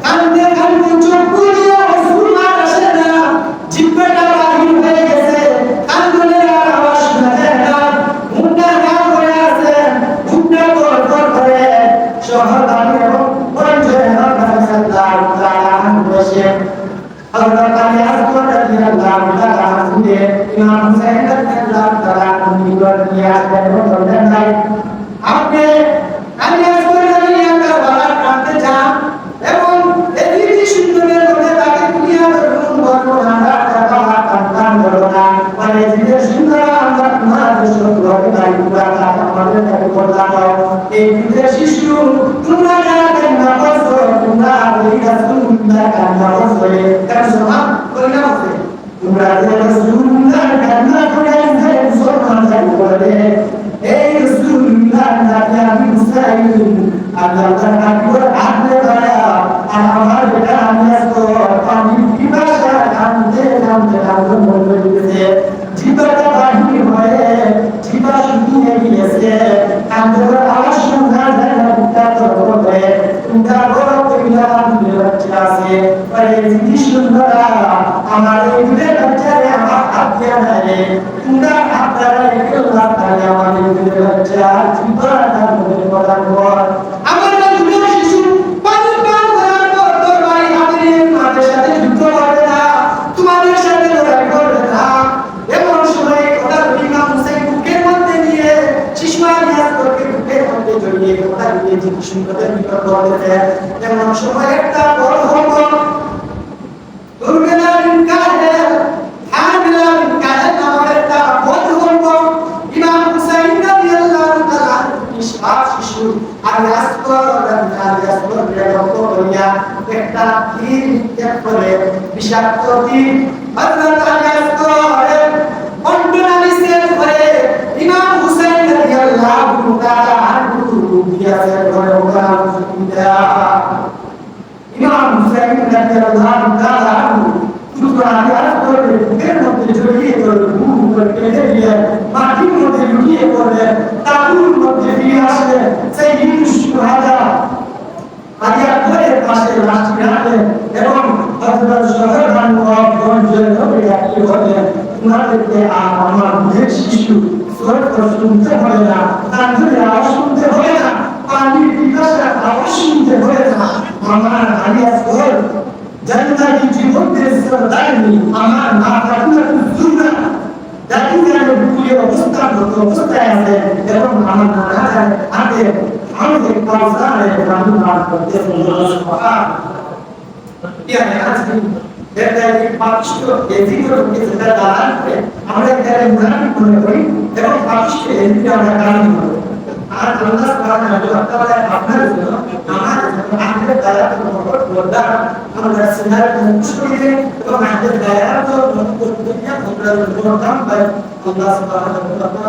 কান্দে কান্দে চোখ খুলিয়া সুরমার আসে না জিহ্বাটা বাহির হয়ে গেছে কান্দনের আর আওয়াজ শোনা যায় না মুখটা কান করে আছে মুখটা গড়গড় করে শহরবাসী এবং পরিচয় সাল্লাল্লাহু তাআলা আনহু বসে হযরত আলী আসগর রাদিয়াল্লাহু তাআলা আনহু ইমাম হুসাইন রাদিয়াল্লাহু তাআলা আনহু নিয়ে আসেন বললেন ভাই আপনি আলী আসগর রাদিয়াল্লাহু তাআলা প্রান্তে যান এবং এই সুন্দরের মধ্যে তাকে দুনিয়া ধরুন বর্ণনা কথা কান ধরো না মানে যে সুন্দর আমরা তোমাদের সত্যি তাই পুরা আমাদের তাকে বললাম এই বিদেশি শিশু তোমরা যারা না বসো তোমরা এই রাসূলুল্লাহ কান্না বসো কেন শোনা বলে না বসে তোমরা যে রাসূলুল্লাহ কান্না করে যে মুসলমান যাই বলে এই রাসূলুল্লাহ নাকি আমি হুসাইন আল্লাহ তাআলা করে আহলে বায়াত আর আমার বেটা আমি আজকে পানি পিপাসা কাঁদতে কাঁদতে কাঁদতে বলে দিয়েছে জিহ্বাটা বাহির হয়ে জিহ্বা শুকিয়ে গিয়েছে কাঁদতে আওয়াজ শোনা যায় না বুকটা ধরপড় করে তোমরা বড় কইলা আমি বাচ্চা আছে আরে জিনিস সুন্দরা আমার এই দুধের বাচ্চারে আমার হাত দিয়া দেয় তোমরা আপনারা একলা তাহলে আমার এই দুধের বাচ্চা জিহ্বাটা ধরে কথা বল আমার দুধের শিশু পানি পান করার পর তোর ভাই আমাদের সাথে যুদ্ধ করবে না তোমাদের সাথে লড়াই করবে না এমন সময় কথা ইমাম হুসাইন বুকের মধ্যে নিয়ে শিশু আলিয়াস করকে বুকের মধ্যে জড়িয়ে কথা দিয়ে জিজ্ঞেস করতে নিকট বলতে এমন সময় একটা বড় হল দুর্গেলার কাহে হামিলার কাহে নামের একটা বড় হল ইমাম হুসাইন রাদিয়াল্লাহু তাআলা শিশু আলিয়াস করে রক্ত করিয়া একটা তীর ত্যাগ করে বিষাক্ত তীর হযরত আলিয়াস করে কন্ট্রোনালিসে করে ইমাম হুসাইন রাদিয়াল্লাহু তাআলা আনহু দিয়াছে করে ওখানে সুবিধা ইমাম হুসাইন রাদিয়াল্লাহু তাআলা আনহু শুধু আলিয়াস করে বুকের মধ্যে জড়িয়ে ধরে বুক করে কেটে দিয়ে মাটির মধ্যে লুকিয়ে পড়ে তাবুর মধ্যে ফিরে আসে সেই শুহাদা আলিয়া করে পাশে লাঠি রাখে এবং হযরত শহর বানু গঞ্জের নবী একটি বলেন তোমাদেরকে আর আমার দুধের শিশু স্বর্গ শুনতে হবে না, কান্দের আওয়াজ শুনতে হবে না, পানির পিপাসার আওয়াজ শুনতে হবে না। আমার আলিয়া স্বর জান্নাতি জীবনের সরদারনি আমার মা ফাতিমা কুসুমা দাদিদের বুকুরে অবস্থায় আছে এবং আমার নানা যায় হাতে আমাদের কাউসারে রান্না করতে আমরা এখানে মুনাফিক মনে করি এবং পাপিষ্ঠ এদিকে আমরা কারণ করি। আর আল্লাহ সুবহানাহু ওয়া তাআলা আপনার জন্য আমাদের জন্য আমাদের দয়া করতে আমরা সিনার মুশকিলে এবং আমাদের দয়া করতে আমরা করতাম আল্লাহ সুবহানাহু ওয়া তাআলা